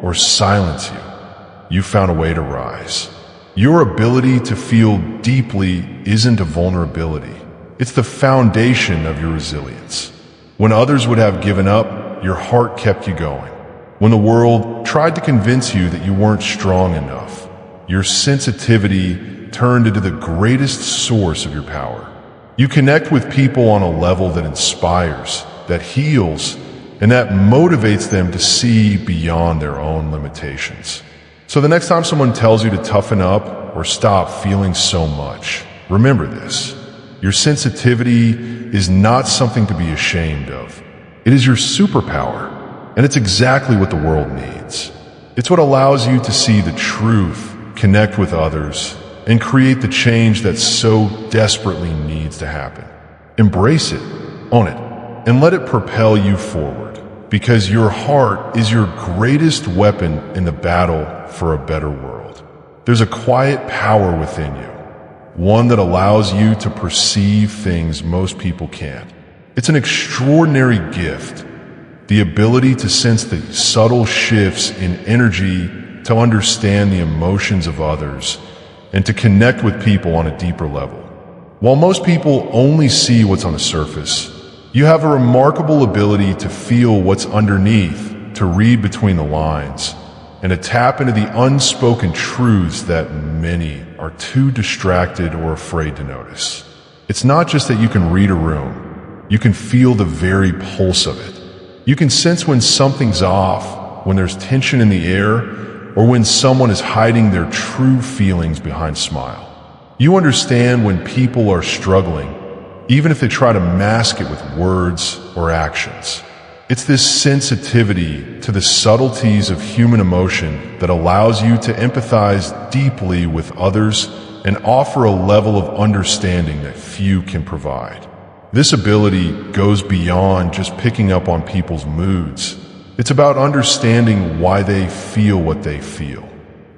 or silence you, you found a way to rise. Your ability to feel deeply isn't a vulnerability. It's the foundation of your resilience. When others would have given up, your heart kept you going. When the world tried to convince you that you weren't strong enough, your sensitivity turned into the greatest source of your power. You connect with people on a level that inspires, that heals, and that motivates them to see beyond their own limitations. So the next time someone tells you to toughen up or stop feeling so much, remember this. Your sensitivity is not something to be ashamed of. It is your superpower, and it's exactly what the world needs. It's what allows you to see the truth, connect with others, and create the change that so desperately needs to happen. Embrace it, own it, and let it propel you forward, because your heart is your greatest weapon in the battle for a better world. There's a quiet power within you, one that allows you to perceive things most people can't. It's an extraordinary gift, the ability to sense the subtle shifts in energy, to understand the emotions of others, and to connect with people on a deeper level. While most people only see what's on the surface, you have a remarkable ability to feel what's underneath, to read between the lines, and to tap into the unspoken truths that many are too distracted or afraid to notice. It's not just that you can read a room, you can feel the very pulse of it. You can sense when something's off, when there's tension in the air, or when someone is hiding their true feelings behind a smile. You understand when people are struggling, even if they try to mask it with words or actions. It's this sensitivity to the subtleties of human emotion that allows you to empathize deeply with others and offer a level of understanding that few can provide. This ability goes beyond just picking up on people's moods. It's about understanding why they feel what they feel.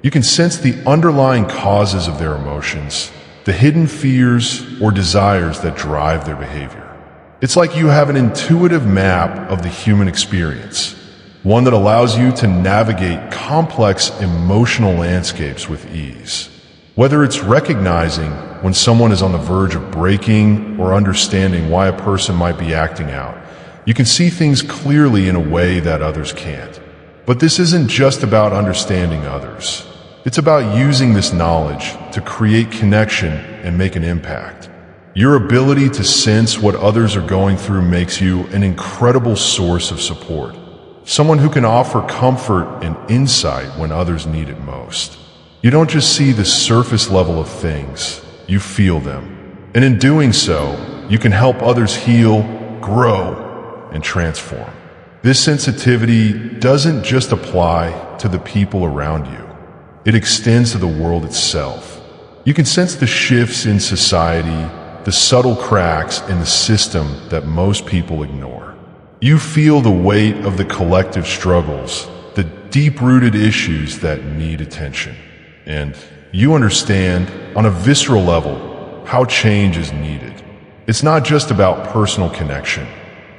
You can sense the underlying causes of their emotions, the hidden fears or desires that drive their behavior. It's like you have an intuitive map of the human experience, one that allows you to navigate complex emotional landscapes with ease. Whether it's recognizing when someone is on the verge of breaking or understanding why a person might be acting out, you can see things clearly in a way that others can't. But this isn't just about understanding others. It's about using this knowledge to create connection and make an impact. Your ability to sense what others are going through makes you an incredible source of support, someone who can offer comfort and insight when others need it most. You don't just see the surface level of things, you feel them. And in doing so, you can help others heal, grow, and transform. This sensitivity doesn't just apply to the people around you. It extends to the world itself. You can sense the shifts in society, the subtle cracks in the system that most people ignore. You feel the weight of the collective struggles, the deep-rooted issues that need attention. And you understand, on a visceral level, how change is needed. It's not just about personal connection.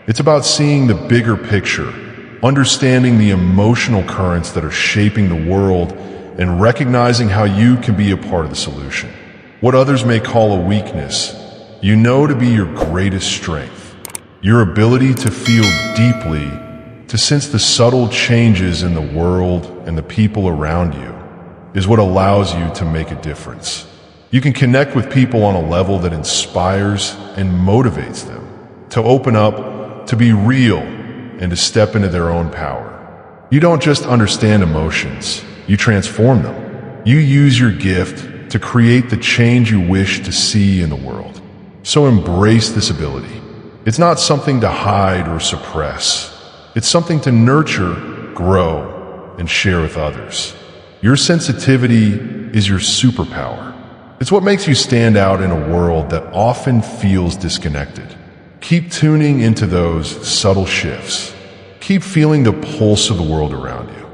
It's about seeing the bigger picture, understanding the emotional currents that are shaping the world, and recognizing how you can be a part of the solution. What others may call a weakness, you know to be your greatest strength. Your ability to feel deeply, to sense the subtle changes in the world and the people around you, is what allows you to make a difference. You can connect with people on a level that inspires and motivates them to open up, to be real, and to step into their own power. You don't just understand emotions, you transform them. You use your gift to create the change you wish to see in the world. So embrace this ability. It's not something to hide or suppress. It's something to nurture, grow, and share with others. Your sensitivity is your superpower. It's what makes you stand out in a world that often feels disconnected. Keep tuning into those subtle shifts. Keep feeling the pulse of the world around you.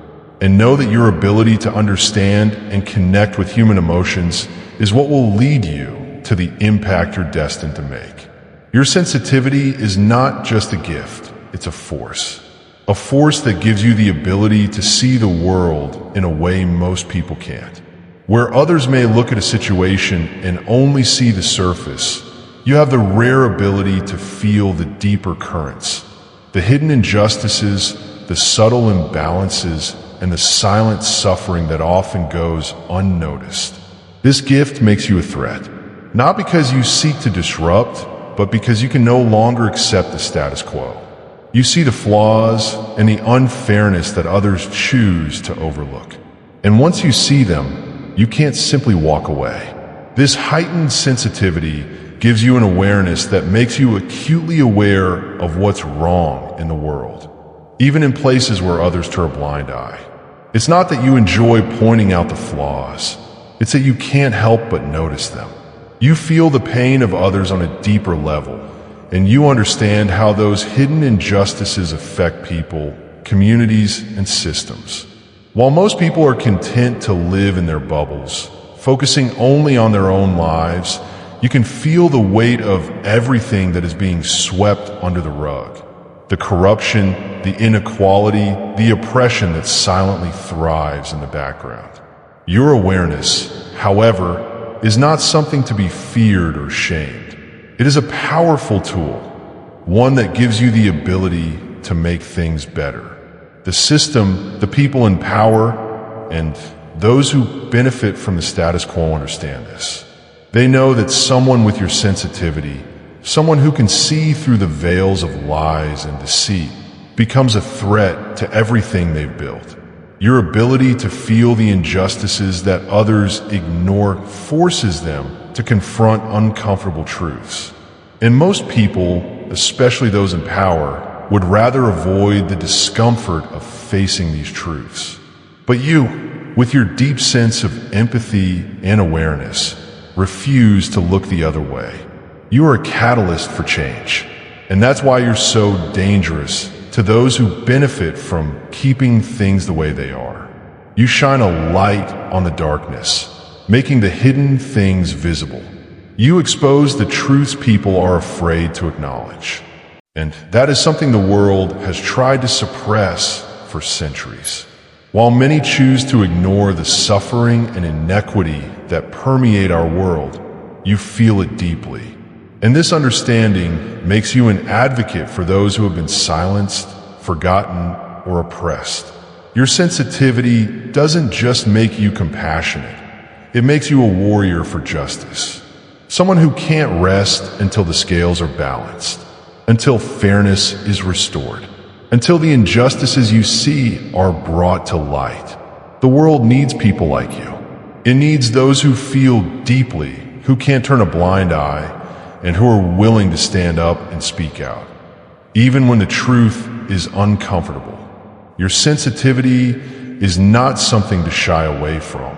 And know that your ability to understand and connect with human emotions is what will lead you to the impact you're destined to make. Your sensitivity is not just a gift, it's a force. A force that gives you the ability to see the world in a way most people can't. Where others may look at a situation and only see the surface, you have the rare ability to feel the deeper currents, the hidden injustices, the subtle imbalances, and the silent suffering that often goes unnoticed. This gift makes you a threat, not because you seek to disrupt, but because you can no longer accept the status quo. You see the flaws and the unfairness that others choose to overlook. And once you see them, you can't simply walk away. This heightened sensitivity gives you an awareness that makes you acutely aware of what's wrong in the world, even in places where others turn a blind eye. It's not that you enjoy pointing out the flaws, it's that you can't help but notice them. You feel the pain of others on a deeper level, and you understand how those hidden injustices affect people, communities, and systems. While most people are content to live in their bubbles, focusing only on their own lives, you can feel the weight of everything that is being swept under the rug. The corruption, the inequality, the oppression that silently thrives in the background. Your awareness, however, is not something to be feared or shamed. It is a powerful tool, one that gives you the ability to make things better. The system, the people in power, and those who benefit from the status quo understand this. They know that someone with your sensitivity, someone who can see through the veils of lies and deceit, becomes a threat to everything they've built. Your ability to feel the injustices that others ignore forces them to confront uncomfortable truths. And most people, especially those in power, would rather avoid the discomfort of facing these truths. But you, with your deep sense of empathy and awareness, refuse to look the other way. You are a catalyst for change, and that's why you're so dangerous to those who benefit from keeping things the way they are. You shine a light on the darkness, making the hidden things visible. You expose the truths people are afraid to acknowledge. And that is something the world has tried to suppress for centuries. While many choose to ignore the suffering and inequity that permeate our world, you feel it deeply. And this understanding makes you an advocate for those who have been silenced, forgotten, or oppressed. Your sensitivity doesn't just make you compassionate, it makes you a warrior for justice. Someone who can't rest until the scales are balanced, until fairness is restored, until the injustices you see are brought to light. The world needs people like you. It needs those who feel deeply, who can't turn a blind eye, and who are willing to stand up and speak out, even when the truth is uncomfortable. Your sensitivity is not something to shy away from.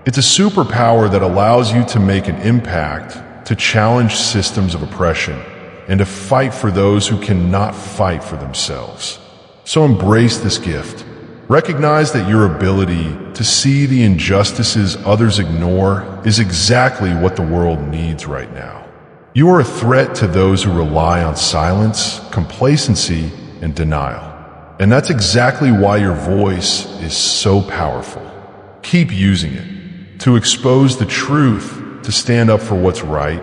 It's a superpower that allows you to make an impact, to challenge systems of oppression, and to fight for those who cannot fight for themselves. So embrace this gift. Recognize that your ability to see the injustices others ignore is exactly what the world needs right now. You are a threat to those who rely on silence, complacency, and denial. And that's exactly why your voice is so powerful. Keep using it to expose the truth, to stand up for what's right,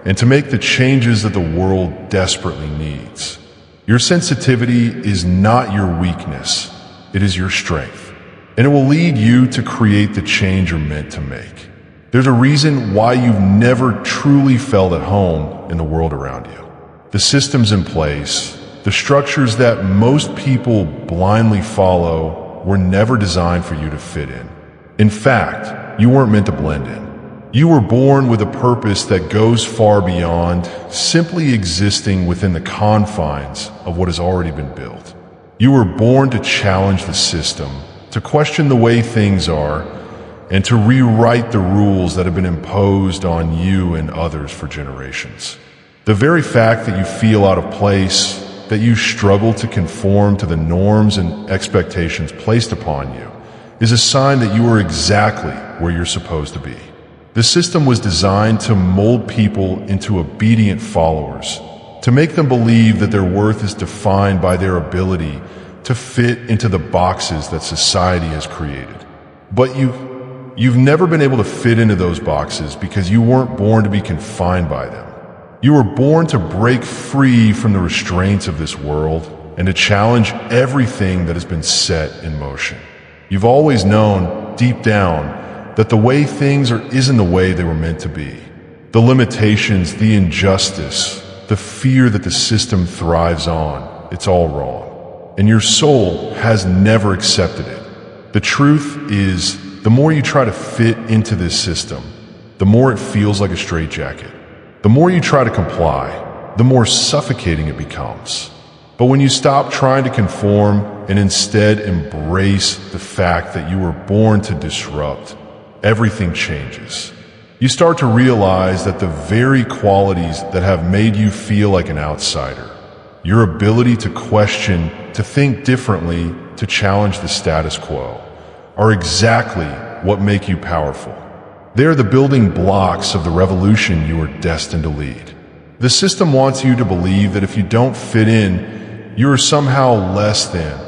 and to make the changes that the world desperately needs. Your sensitivity is not your weakness, it is your strength. And it will lead you to create the change you're meant to make. There's a reason why you've never truly felt at home in the world around you. The systems in place, the structures that most people blindly follow, were never designed for you to fit in. In fact, you weren't meant to blend in. You were born with a purpose that goes far beyond simply existing within the confines of what has already been built. You were born to challenge the system, to question the way things are, and to rewrite the rules that have been imposed on you and others for generations. The very fact that you feel out of place, that you struggle to conform to the norms and expectations placed upon you, is a sign that you are exactly where you're supposed to be. The system was designed to mold people into obedient followers, to make them believe that their worth is defined by their ability to fit into the boxes that society has created. But You've never been able to fit into those boxes because you weren't born to be confined by them. You were born to break free from the restraints of this world and to challenge everything that has been set in motion. You've always known, deep down, that the way things isn't the way they were meant to be. The limitations, the injustice, the fear that the system thrives on, it's all wrong. And your soul has never accepted it. The truth is, the more you try to fit into this system, the more it feels like a straitjacket. The more you try to comply, the more suffocating it becomes. But when you stop trying to conform and instead embrace the fact that you were born to disrupt, everything changes. You start to realize that the very qualities that have made you feel like an outsider, your ability to question, to think differently, to challenge the status quo, are exactly what make you powerful. They are the building blocks of the revolution you are destined to lead. The system wants you to believe that if you don't fit in, you are somehow less than,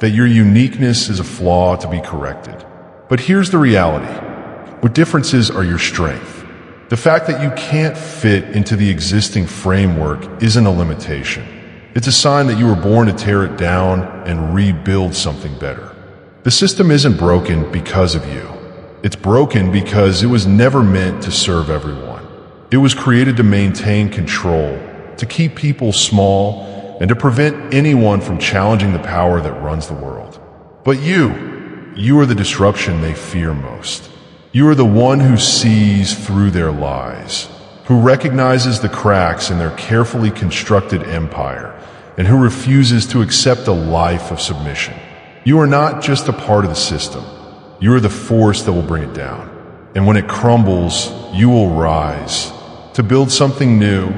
that your uniqueness is a flaw to be corrected. But here's the reality. What differences are your strength. The fact that you can't fit into the existing framework isn't a limitation. It's a sign that you were born to tear it down and rebuild something better. The system isn't broken because of you. It's broken because it was never meant to serve everyone. It was created to maintain control, to keep people small, and to prevent anyone from challenging the power that runs the world. But you are the disruption they fear most. You are the one who sees through their lies, who recognizes the cracks in their carefully constructed empire, and who refuses to accept a life of submission. You are not just a part of the system. You are the force that will bring it down. And when it crumbles, you will rise to build something new,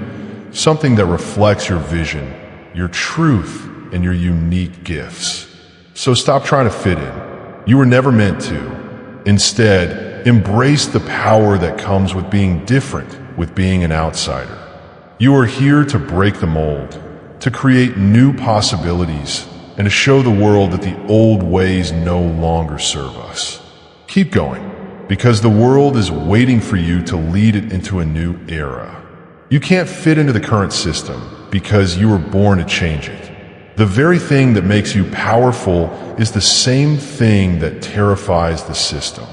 something that reflects your vision, your truth, and your unique gifts. So stop trying to fit in. You were never meant to. Instead, embrace the power that comes with being different, with being an outsider. You are here to break the mold, to create new possibilities, and to show the world that the old ways no longer serve us. Keep going, because the world is waiting for you to lead it into a new era. You can't fit into the current system because you were born to change it. The very thing that makes you powerful is the same thing that terrifies the system.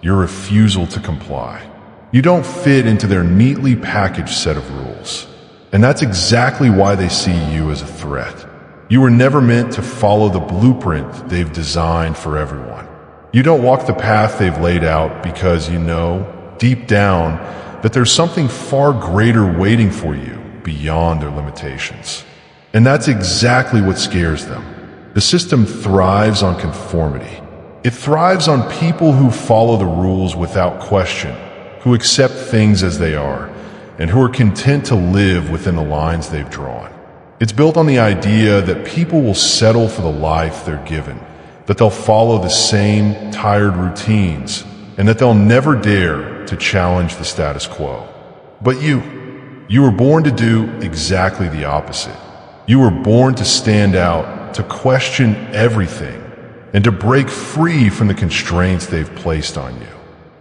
Your refusal to comply. You don't fit into their neatly packaged set of rules. And that's exactly why they see you as a threat. You were never meant to follow the blueprint they've designed for everyone. You don't walk the path they've laid out because you know, deep down, that there's something far greater waiting for you beyond their limitations. And that's exactly what scares them. The system thrives on conformity. It thrives on people who follow the rules without question, who accept things as they are, and who are content to live within the lines they've drawn. It's built on the idea that people will settle for the life they're given, that they'll follow the same tired routines, and that they'll never dare to challenge the status quo. But you were born to do exactly the opposite. You were born to stand out, to question everything, and to break free from the constraints they've placed on you.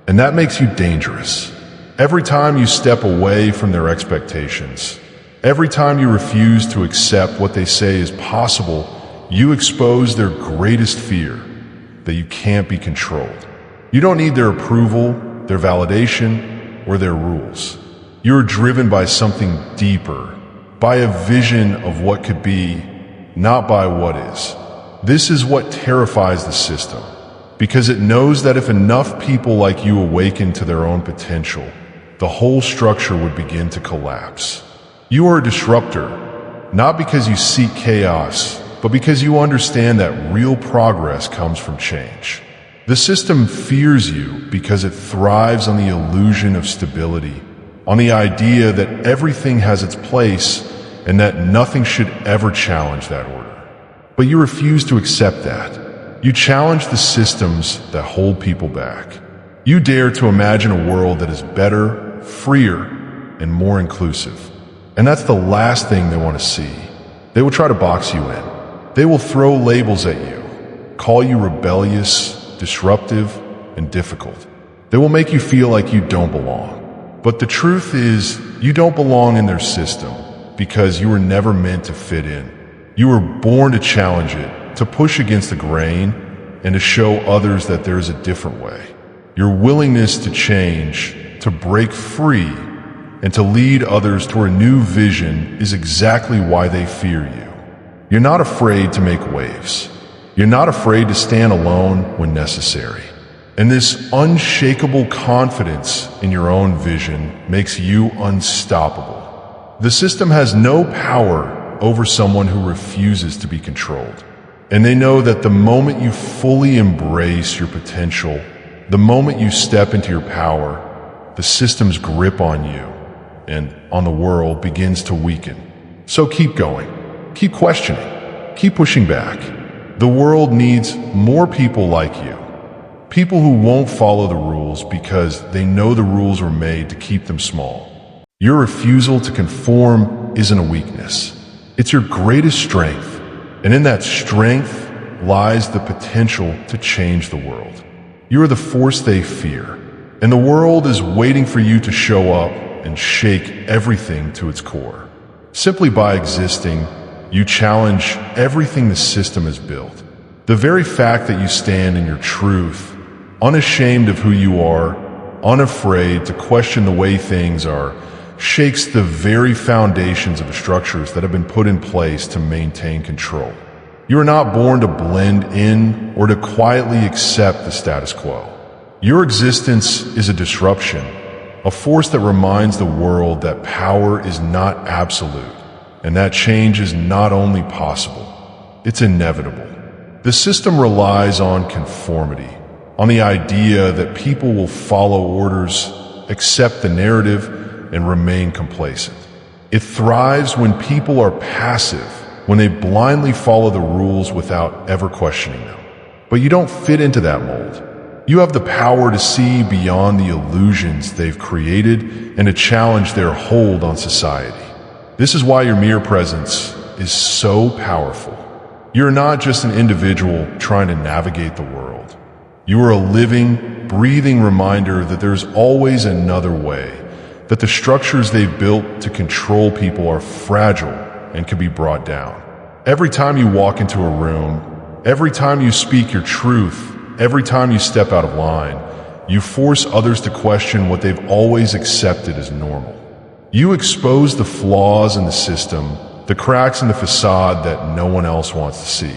And that makes you dangerous. Every time you step away from their expectations, every time you refuse to accept what they say is possible, you expose their greatest fear, that you can't be controlled. You don't need their approval, their validation, or their rules. You're driven by something deeper, by a vision of what could be, not by what is. This is what terrifies the system, because it knows that if enough people like you awaken to their own potential, the whole structure would begin to collapse. You are a disruptor, not because you seek chaos, but because you understand that real progress comes from change. The system fears you because it thrives on the illusion of stability, on the idea that everything has its place and that nothing should ever challenge that order. But you refuse to accept that. You challenge the systems that hold people back. You dare to imagine a world that is better, freer, and more inclusive. And that's the last thing they want to see. They will try to box you in. They will throw labels at you, call you rebellious, disruptive, and difficult. They will make you feel like you don't belong. But the truth is, you don't belong in their system because you were never meant to fit in. You were born to challenge it, to push against the grain, and to show others that there is a different way. Your willingness to change, to break free, and to lead others toward a new vision is exactly why they fear you. You're not afraid to make waves. You're not afraid to stand alone when necessary. And this unshakable confidence in your own vision makes you unstoppable. The system has no power over someone who refuses to be controlled. And they know that the moment you fully embrace your potential, the moment you step into your power, the system's grip on you and on the world begins to weaken. So keep going, keep questioning, keep pushing back. The world needs more people like you. People who won't follow the rules because they know the rules were made to keep them small. Your refusal to conform isn't a weakness. It's your greatest strength. And in that strength lies the potential to change the world. You are the force they fear. And the world is waiting for you to show up and shake everything to its core. Simply by existing, you challenge everything the system has built. The very fact that you stand in your truth, unashamed of who you are, unafraid to question the way things are, shakes the very foundations of the structures that have been put in place to maintain control. You are not born to blend in or to quietly accept the status quo. Your existence is a disruption, a force that reminds the world that power is not absolute, and that change is not only possible, it's inevitable. The system relies on conformity, on the idea that people will follow orders, accept the narrative, and remain complacent. It thrives when people are passive, when they blindly follow the rules without ever questioning them. But you don't fit into that mold. You have the power to see beyond the illusions they've created and to challenge their hold on society. This is why your mere presence is so powerful. You're not just an individual trying to navigate the world. You are a living, breathing reminder that there's always another way, that the structures they've built to control people are fragile and can be brought down. Every time you walk into a room, every time you speak your truth, every time you step out of line, you force others to question what they've always accepted as normal. You expose the flaws in the system, the cracks in the facade that no one else wants to see.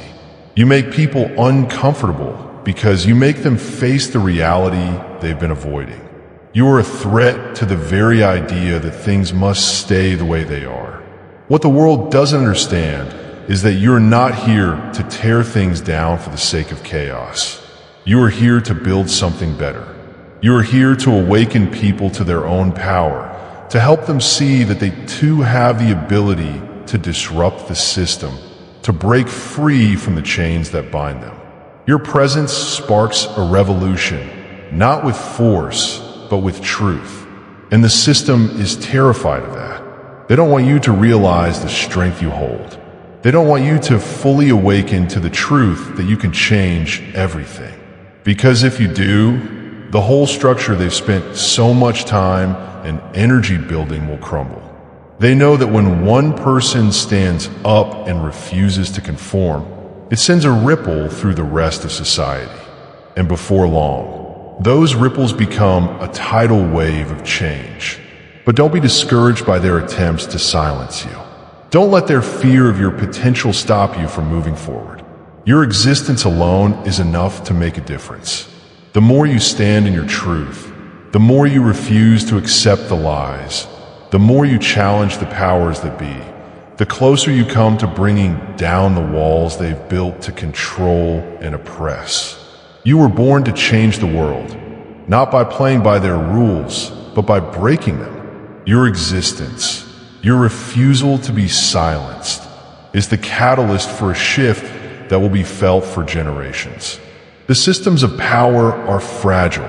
You make people uncomfortable because you make them face the reality they've been avoiding. You are a threat to the very idea that things must stay the way they are. What the world doesn't understand is that you're not here to tear things down for the sake of chaos. You are here to build something better. You are here to awaken people to their own power, to help them see that they too have the ability to disrupt the system, to break free from the chains that bind them. Your presence sparks a revolution, not with force, but with truth. And the system is terrified of that. They don't want you to realize the strength you hold. They don't want you to fully awaken to the truth that you can change everything. Because if you do, the whole structure they've spent so much time and energy building will crumble. They know that when one person stands up and refuses to conform, it sends a ripple through the rest of society. And before long, those ripples become a tidal wave of change. But don't be discouraged by their attempts to silence you. Don't let their fear of your potential stop you from moving forward. Your existence alone is enough to make a difference. The more you stand in your truth, the more you refuse to accept the lies, the more you challenge the powers that be, the closer you come to bringing down the walls they've built to control and oppress. You were born to change the world, not by playing by their rules, but by breaking them. Your existence, your refusal to be silenced, is the catalyst for a shift that will be felt for generations. The systems of power are fragile,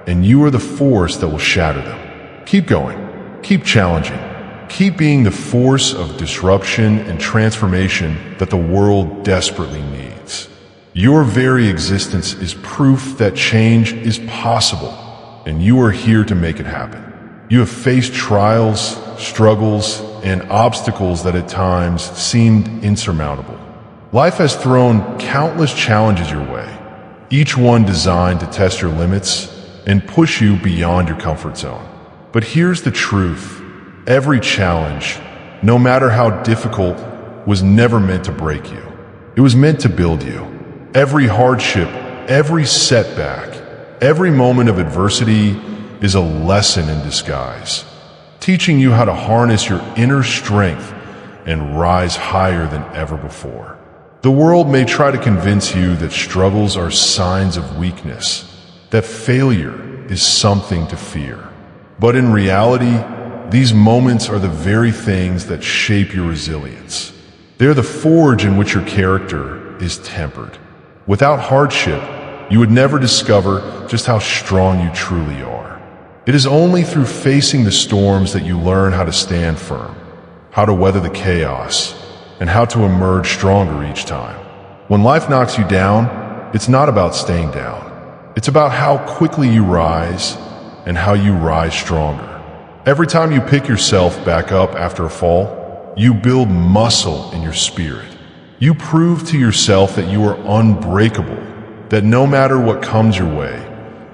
and you are the force that will shatter them. Keep going, keep challenging, keep being the force of disruption and transformation that the world desperately needs. Your very existence is proof that change is possible, and you are here to make it happen. You have faced trials, struggles, and obstacles that at times seemed insurmountable. Life has thrown countless challenges your way, each one designed to test your limits and push you beyond your comfort zone. But here's the truth. Every challenge, no matter how difficult, was never meant to break you. It was meant to build you. Every hardship, every setback, every moment of adversity is a lesson in disguise, teaching you how to harness your inner strength and rise higher than ever before. The world may try to convince you that struggles are signs of weakness, that failure is something to fear. But in reality, these moments are the very things that shape your resilience. They're the forge in which your character is tempered. Without hardship, you would never discover just how strong you truly are. It is only through facing the storms that you learn how to stand firm, how to weather the chaos, and how to emerge stronger each time. When life knocks you down, it's not about staying down. It's about how quickly you rise and how you rise stronger. Every time you pick yourself back up after a fall, you build muscle in your spirit. You prove to yourself that you are unbreakable, that no matter what comes your way,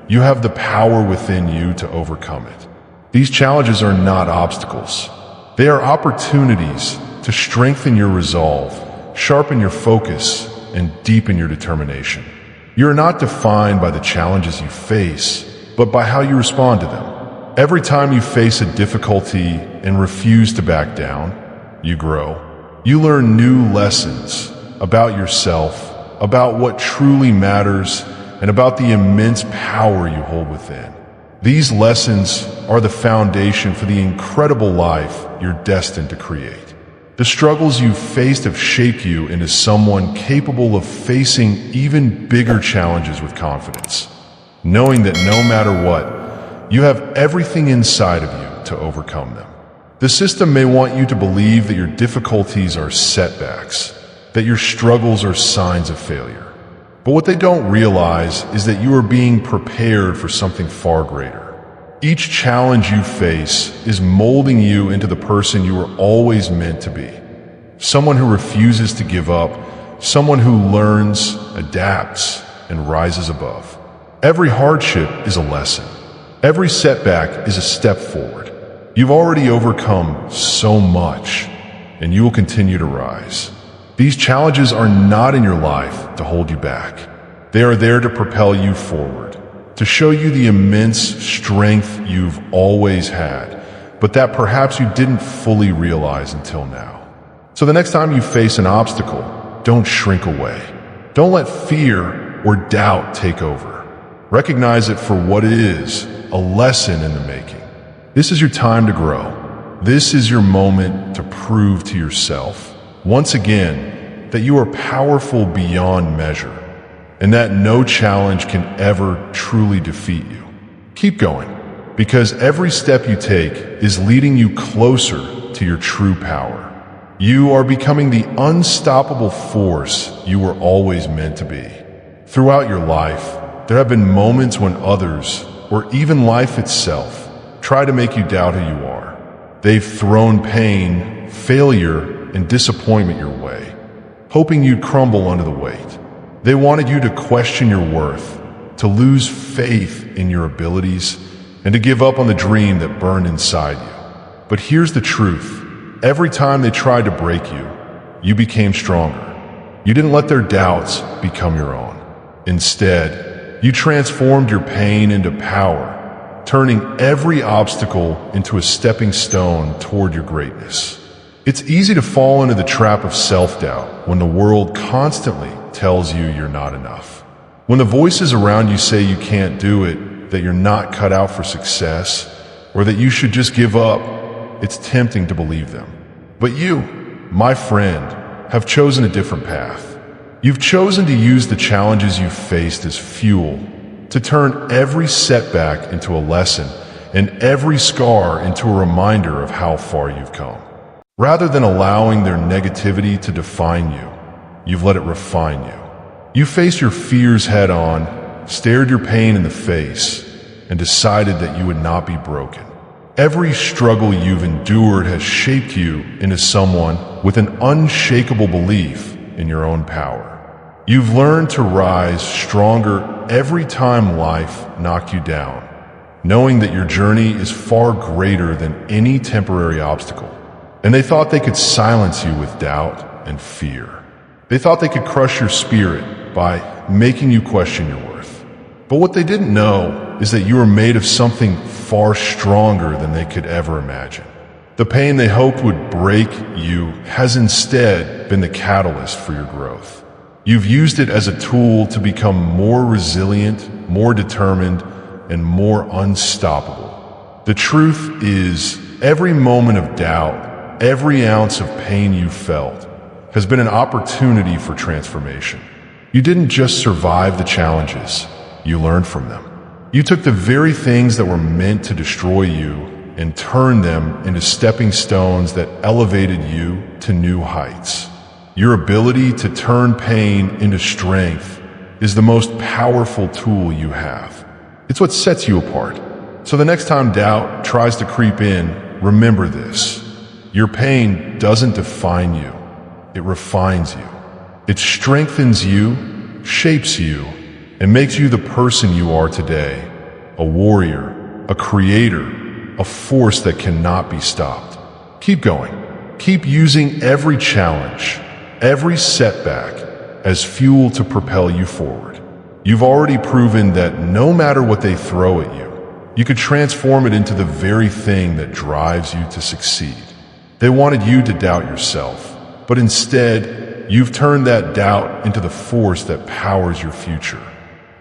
you have the power within you to overcome it. These challenges are not obstacles. They are opportunities to strengthen your resolve, sharpen your focus, and deepen your determination. You are not defined by the challenges you face, but by how you respond to them. Every time you face a difficulty and refuse to back down, you grow. You learn new lessons about yourself, about what truly matters, and about the immense power you hold within. These lessons are the foundation for the incredible life you're destined to create. The struggles you've faced have shaped you into someone capable of facing even bigger challenges with confidence, knowing that no matter what, you have everything inside of you to overcome them. The system may want you to believe that your difficulties are setbacks, that your struggles are signs of failure. But what they don't realize is that you are being prepared for something far greater. Each challenge you face is molding you into the person you were always meant to be. Someone who refuses to give up, someone who learns, adapts, and rises above. Every hardship is a lesson. Every setback is a step forward. You've already overcome so much, and you will continue to rise. These challenges are not in your life to hold you back. They are there to propel you forward, to show you the immense strength you've always had, but that perhaps you didn't fully realize until now. So the next time you face an obstacle, don't shrink away. Don't let fear or doubt take over. Recognize it for what it is, a lesson in the making. This is your time to grow. This is your moment to prove to yourself, once again, that you are powerful beyond measure, and that no challenge can ever truly defeat you. Keep going, because every step you take is leading you closer to your true power. You are becoming the unstoppable force you were always meant to be. Throughout your life, there have been moments when others, or even life itself, try to make you doubt who you are. They've thrown pain, failure, and disappointment your way, hoping you'd crumble under the weight. They wanted you to question your worth, to lose faith in your abilities, and to give up on the dream that burned inside you. But here's the truth. Every time they tried to break you, you became stronger. You didn't let their doubts become your own. Instead, you transformed your pain into power, turning every obstacle into a stepping stone toward your greatness. It's easy to fall into the trap of self-doubt when the world constantly tells you you're not enough. When the voices around you say you can't do it, that you're not cut out for success, or that you should just give up, it's tempting to believe them. But you, my friend, have chosen a different path. You've chosen to use the challenges you've faced as fuel, to turn every setback into a lesson and every scar into a reminder of how far you've come. Rather than allowing their negativity to define you, you've let it refine you. You faced your fears head on, stared your pain in the face, and decided that you would not be broken. Every struggle you've endured has shaped you into someone with an unshakable belief in your own power. You've learned to rise stronger every time life knocked you down, knowing that your journey is far greater than any temporary obstacle. And they thought they could silence you with doubt and fear. They thought they could crush your spirit by making you question your worth. But what they didn't know is that you are made of something far stronger than they could ever imagine. The pain they hoped would break you has instead been the catalyst for your growth. You've used it as a tool to become more resilient, more determined, and more unstoppable. The truth is, every moment of doubt, every ounce of pain you felt, has been an opportunity for transformation. You didn't just survive the challenges, you learned from them. You took the very things that were meant to destroy you and turned them into stepping stones that elevated you to new heights. Your ability to turn pain into strength is the most powerful tool you have. It's what sets you apart. So the next time doubt tries to creep in, remember this. Your pain doesn't define you. It refines you. It strengthens you, shapes you, and makes you the person you are today. A warrior, a creator, a force that cannot be stopped. Keep going. Keep using every challenge, every setback as fuel to propel you forward. You've already proven that no matter what they throw at you, you could transform it into the very thing that drives you to succeed. They wanted you to doubt yourself, but instead, you've turned that doubt into the force that powers your future.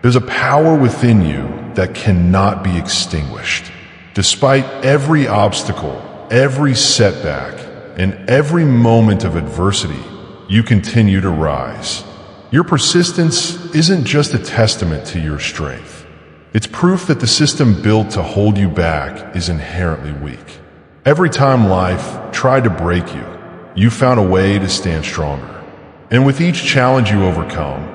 There's a power within you that cannot be extinguished. Despite every obstacle, every setback, and every moment of adversity, you continue to rise. Your persistence isn't just a testament to your strength. It's proof that the system built to hold you back is inherently weak. Every time life tried to break you, you found a way to stand stronger. And with each challenge you overcome,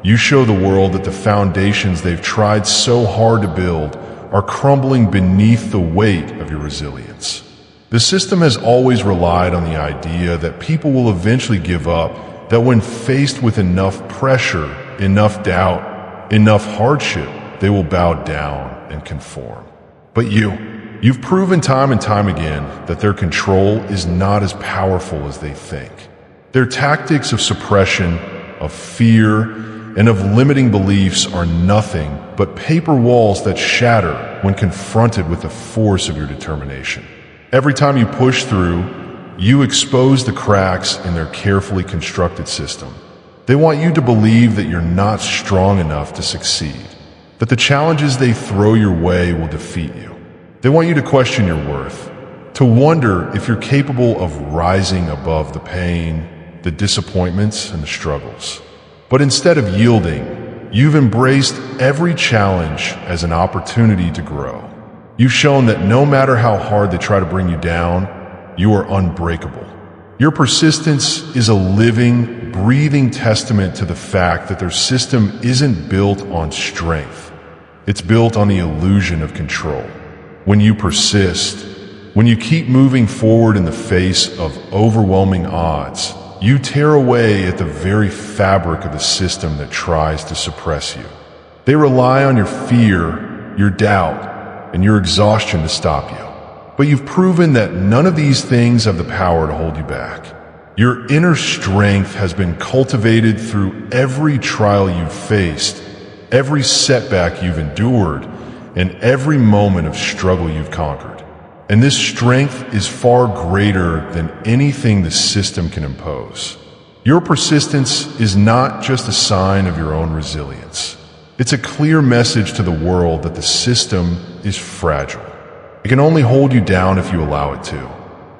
you show the world that the foundations they've tried so hard to build are crumbling beneath the weight of your resilience. The system has always relied on the idea that people will eventually give up, that when faced with enough pressure, enough doubt, enough hardship, they will bow down and conform. But you've proven time and time again that their control is not as powerful as they think. Their tactics of suppression, of fear, and of limiting beliefs are nothing but paper walls that shatter when confronted with the force of your determination. Every time you push through, you expose the cracks in their carefully constructed system. They want you to believe that you're not strong enough to succeed, that the challenges they throw your way will defeat you. They want you to question your worth, to wonder if you're capable of rising above the pain, the disappointments, and the struggles. But instead of yielding, you've embraced every challenge as an opportunity to grow. You've shown that no matter how hard they try to bring you down, you are unbreakable. Your persistence is a living, breathing testament to the fact that their system isn't built on strength. It's built on the illusion of control. When you persist, when you keep moving forward in the face of overwhelming odds, you tear away at the very fabric of the system that tries to suppress you. They rely on your fear, your doubt, and your exhaustion to stop you. But you've proven that none of these things have the power to hold you back. Your inner strength has been cultivated through every trial you've faced, every setback you've endured, and every moment of struggle you've conquered. And this strength is far greater than anything the system can impose. Your persistence is not just a sign of your own resilience. It's a clear message to the world that the system is fragile. It can only hold you down if you allow it to.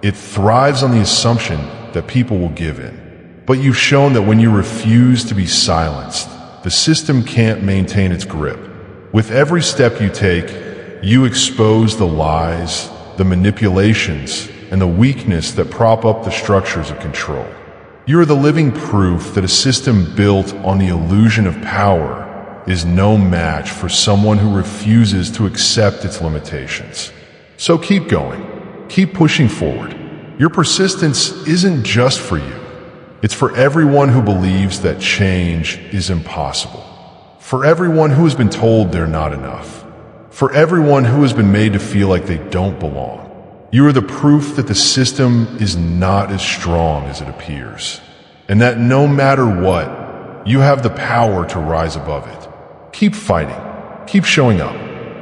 It thrives on the assumption that people will give in. But you've shown that when you refuse to be silenced, the system can't maintain its grip. With every step you take, you expose the lies, the manipulations, and the weakness that prop up the structures of control. You are the living proof that a system built on the illusion of power is no match for someone who refuses to accept its limitations. So keep going. Keep pushing forward. Your persistence isn't just for you. It's for everyone who believes that change is impossible. For everyone who has been told they're not enough. For everyone who has been made to feel like they don't belong. You are the proof that the system is not as strong as it appears. And that no matter what, you have the power to rise above it. Keep fighting. Keep showing up.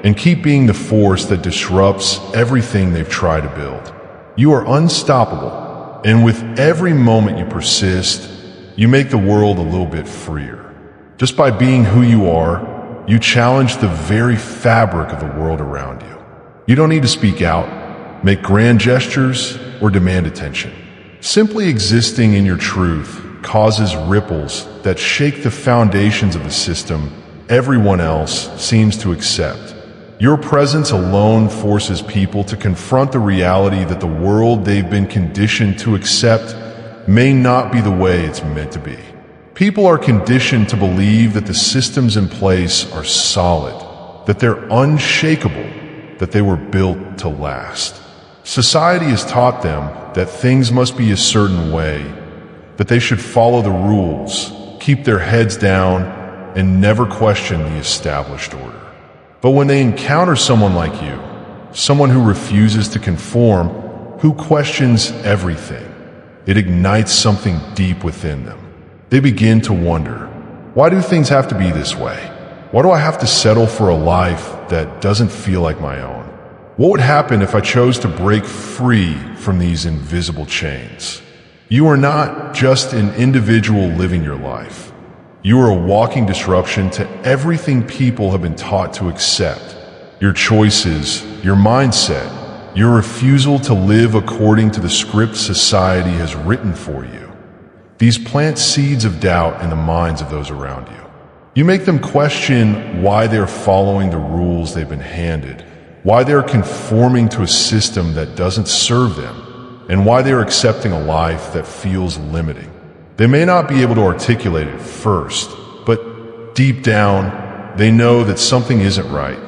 And keep being the force that disrupts everything they've tried to build. You are unstoppable, and with every moment you persist, you make the world a little bit freer. Just by being who you are, you challenge the very fabric of the world around you. You don't need to speak out, make grand gestures, or demand attention. Simply existing in your truth causes ripples that shake the foundations of the system everyone else seems to accept. Your presence alone forces people to confront the reality that the world they've been conditioned to accept may not be the way it's meant to be. People are conditioned to believe that the systems in place are solid, that they're unshakable, that they were built to last. Society has taught them that things must be a certain way, that they should follow the rules, keep their heads down, and never question the established order. But when they encounter someone like you, someone who refuses to conform, who questions everything, it ignites something deep within them. They begin to wonder, why do things have to be this way? Why do I have to settle for a life that doesn't feel like my own? What would happen if I chose to break free from these invisible chains? You are not just an individual living your life. You are a walking disruption to everything people have been taught to accept. Your choices, your mindset, your refusal to live according to the script society has written for you. These plant seeds of doubt in the minds of those around you. You make them question why they're following the rules they've been handed, why they're conforming to a system that doesn't serve them, and why they're accepting a life that feels limiting. They may not be able to articulate it first, but deep down, they know that something isn't right,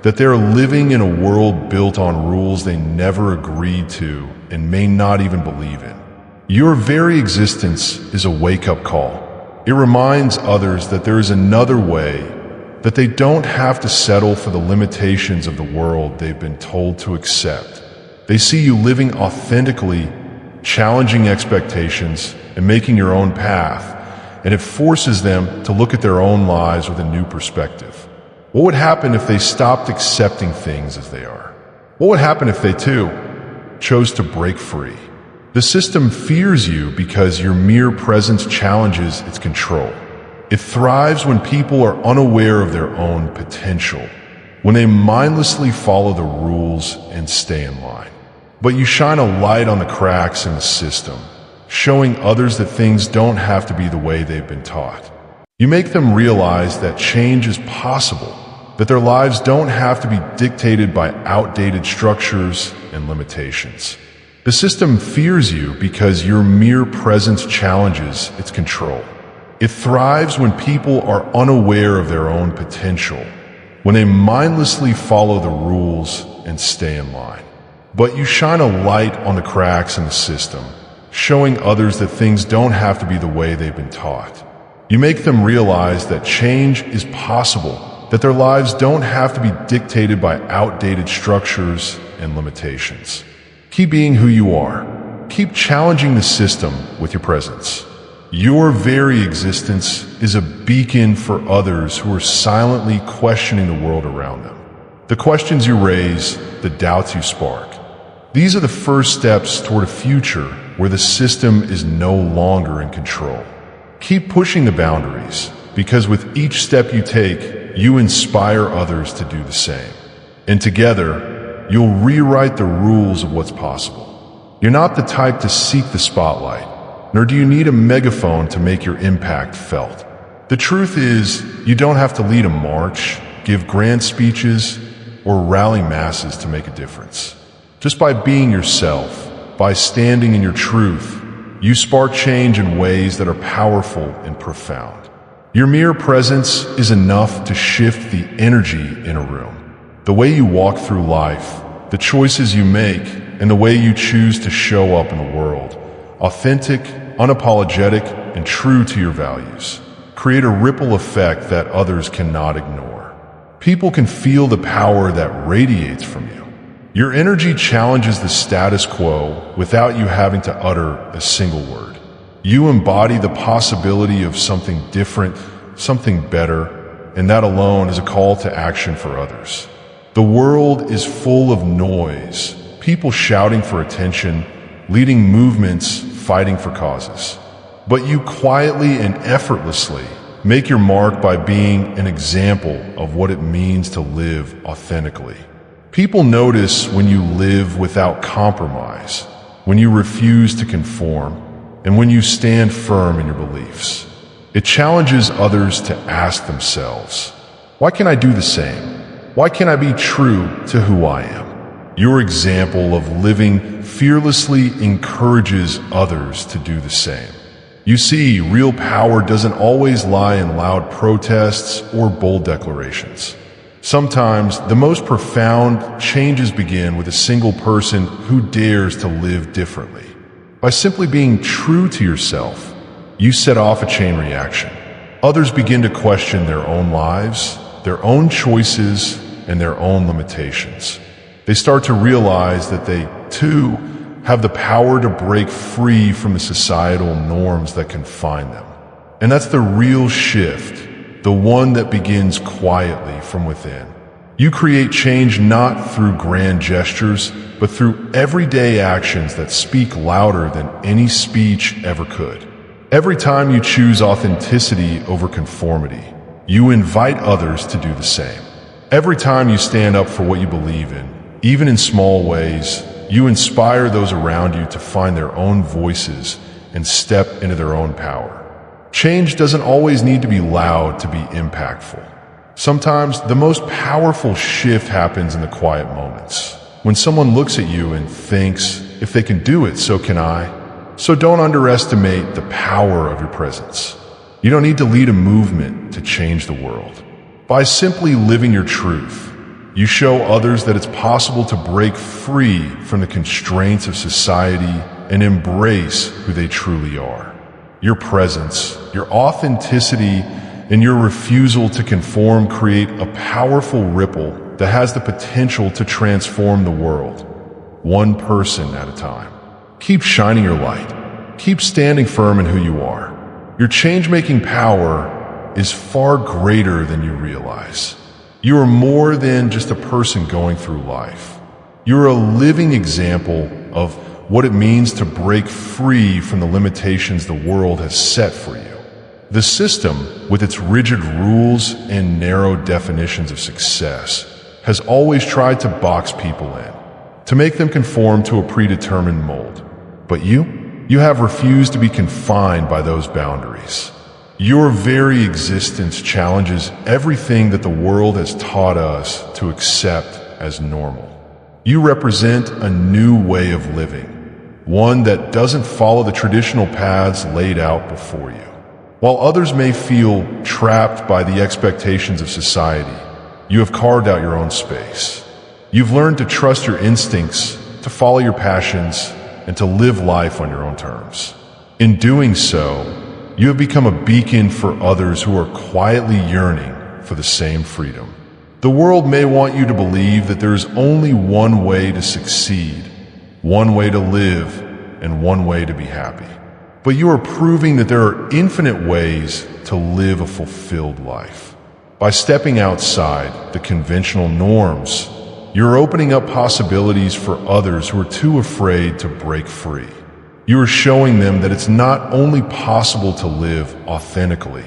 that they're living in a world built on rules they never agreed to and may not even believe in. Your very existence is a wake-up call. It reminds others that there is another way, that they don't have to settle for the limitations of the world they've been told to accept. They see you living authentically, challenging expectations, and making your own path, and it forces them to look at their own lives with a new perspective. What would happen if they stopped accepting things as they are? What would happen if they, too, chose to break free? The system fears you because your mere presence challenges its control. It thrives when people are unaware of their own potential, when they mindlessly follow the rules and stay in line. But you shine a light on the cracks in the system, showing others that things don't have to be the way they've been taught. You make them realize that change is possible, that their lives don't have to be dictated by outdated structures and limitations. The system fears you because your mere presence challenges its control. It thrives when people are unaware of their own potential, when they mindlessly follow the rules and stay in line. But you shine a light on the cracks in the system, showing others that things don't have to be the way they've been taught. You make them realize that change is possible, that their lives don't have to be dictated by outdated structures and limitations. Keep being who you are. Keep challenging the system with your presence. Your very existence is a beacon for others who are silently questioning the world around them. The questions you raise, the doubts you spark, these are the first steps toward a future where the system is no longer in control. Keep pushing the boundaries, because with each step you take, you inspire others to do the same. And together, you'll rewrite the rules of what's possible. You're not the type to seek the spotlight, nor do you need a megaphone to make your impact felt. The truth is, you don't have to lead a march, give grand speeches, or rally masses to make a difference. Just by being yourself, by standing in your truth, you spark change in ways that are powerful and profound. Your mere presence is enough to shift the energy in a room. The way you walk through life, the choices you make, and the way you choose to show up in the world, authentic, unapologetic, and true to your values, create a ripple effect that others cannot ignore. People can feel the power that radiates from you. Your energy challenges the status quo without you having to utter a single word. You embody the possibility of something different, something better, and that alone is a call to action for others. The world is full of noise, people shouting for attention, leading movements, fighting for causes. But you quietly and effortlessly make your mark by being an example of what it means to live authentically. People notice when you live without compromise, when you refuse to conform, and when you stand firm in your beliefs. It challenges others to ask themselves, why can't I do the same? Why can't I be true to who I am? Your example of living fearlessly encourages others to do the same. You see, real power doesn't always lie in loud protests or bold declarations. Sometimes the most profound changes begin with a single person who dares to live differently. By simply being true to yourself, you set off a chain reaction. Others begin to question their own lives, their own choices, and their own limitations. They start to realize that they, too, have the power to break free from the societal norms that confine them. And that's the real shift, the one that begins quietly from within. You create change not through grand gestures, but through everyday actions that speak louder than any speech ever could. Every time you choose authenticity over conformity, you invite others to do the same. Every time you stand up for what you believe in, even in small ways, you inspire those around you to find their own voices and step into their own power. Change doesn't always need to be loud to be impactful. Sometimes the most powerful shift happens in the quiet moments. When someone looks at you and thinks, if they can do it, so can I. So don't underestimate the power of your presence. You don't need to lead a movement to change the world. By simply living your truth, you show others that it's possible to break free from the constraints of society and embrace who they truly are. Your presence, your authenticity, and your refusal to conform create a powerful ripple that has the potential to transform the world, one person at a time. Keep shining your light. Keep standing firm in who you are. Your change-making power is far greater than you realize. You are more than just a person going through life. You're a living example of what it means to break free from the limitations the world has set for you. The system, with its rigid rules and narrow definitions of success, has always tried to box people in, to make them conform to a predetermined mold. But you have refused to be confined by those boundaries. Your very existence challenges everything that the world has taught us to accept as normal. You represent a new way of living, one that doesn't follow the traditional paths laid out before you. While others may feel trapped by the expectations of society, you have carved out your own space. You've learned to trust your instincts, to follow your passions, and to live life on your own terms. In doing so, you have become a beacon for others who are quietly yearning for the same freedom. The world may want you to believe that there is only one way to succeed, one way to live, and one way to be happy. But you are proving that there are infinite ways to live a fulfilled life. By stepping outside the conventional norms, you're opening up possibilities for others who are too afraid to break free. You are showing them that it's not only possible to live authentically,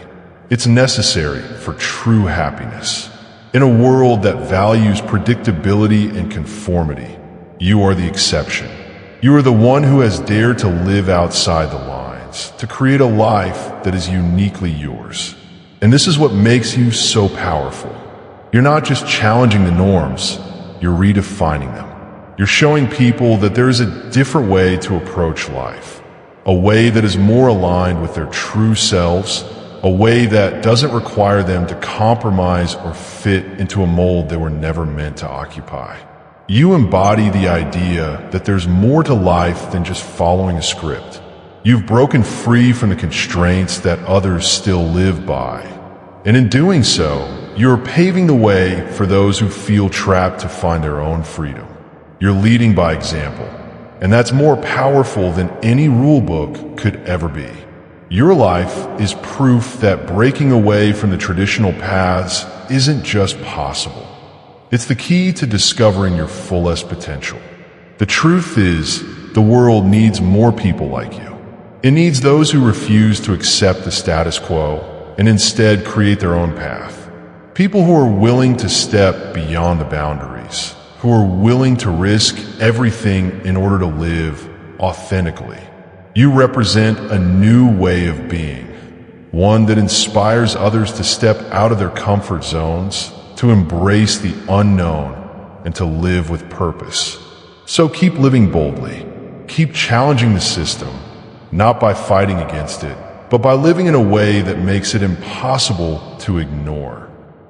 it's necessary for true happiness. In a world that values predictability and conformity, you are the exception. You are the one who has dared to live outside the lines, to create a life that is uniquely yours. And this is what makes you so powerful. You're not just challenging the norms, you're redefining them. You're showing people that there is a different way to approach life, a way that is more aligned with their true selves, a way that doesn't require them to compromise or fit into a mold they were never meant to occupy. You embody the idea that there's more to life than just following a script. You've broken free from the constraints that others still live by. And in doing so, you're paving the way for those who feel trapped to find their own freedom. You're leading by example, and that's more powerful than any rule book could ever be. Your life is proof that breaking away from the traditional paths isn't just possible. It's the key to discovering your fullest potential. The truth is, the world needs more people like you. It needs those who refuse to accept the status quo and instead create their own path. People who are willing to step beyond the boundaries, who are willing to risk everything in order to live authentically. You represent a new way of being, one that inspires others to step out of their comfort zones, to embrace the unknown, and to live with purpose. So keep living boldly. Keep challenging the system, not by fighting against it, but by living in a way that makes it impossible to ignore.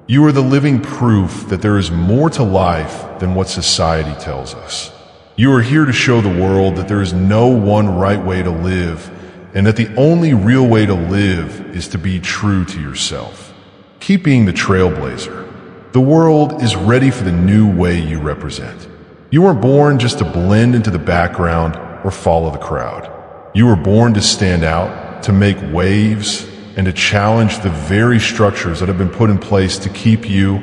You are the living proof that there is more to life than what society tells us. You are here to show the world that there is no one right way to live, and that the only real way to live is to be true to yourself. Keep being the trailblazer. The world is ready for the new way you represent. You weren't born just to blend into the background or follow the crowd. You were born to stand out, to make waves, and to challenge the very structures that have been put in place to keep you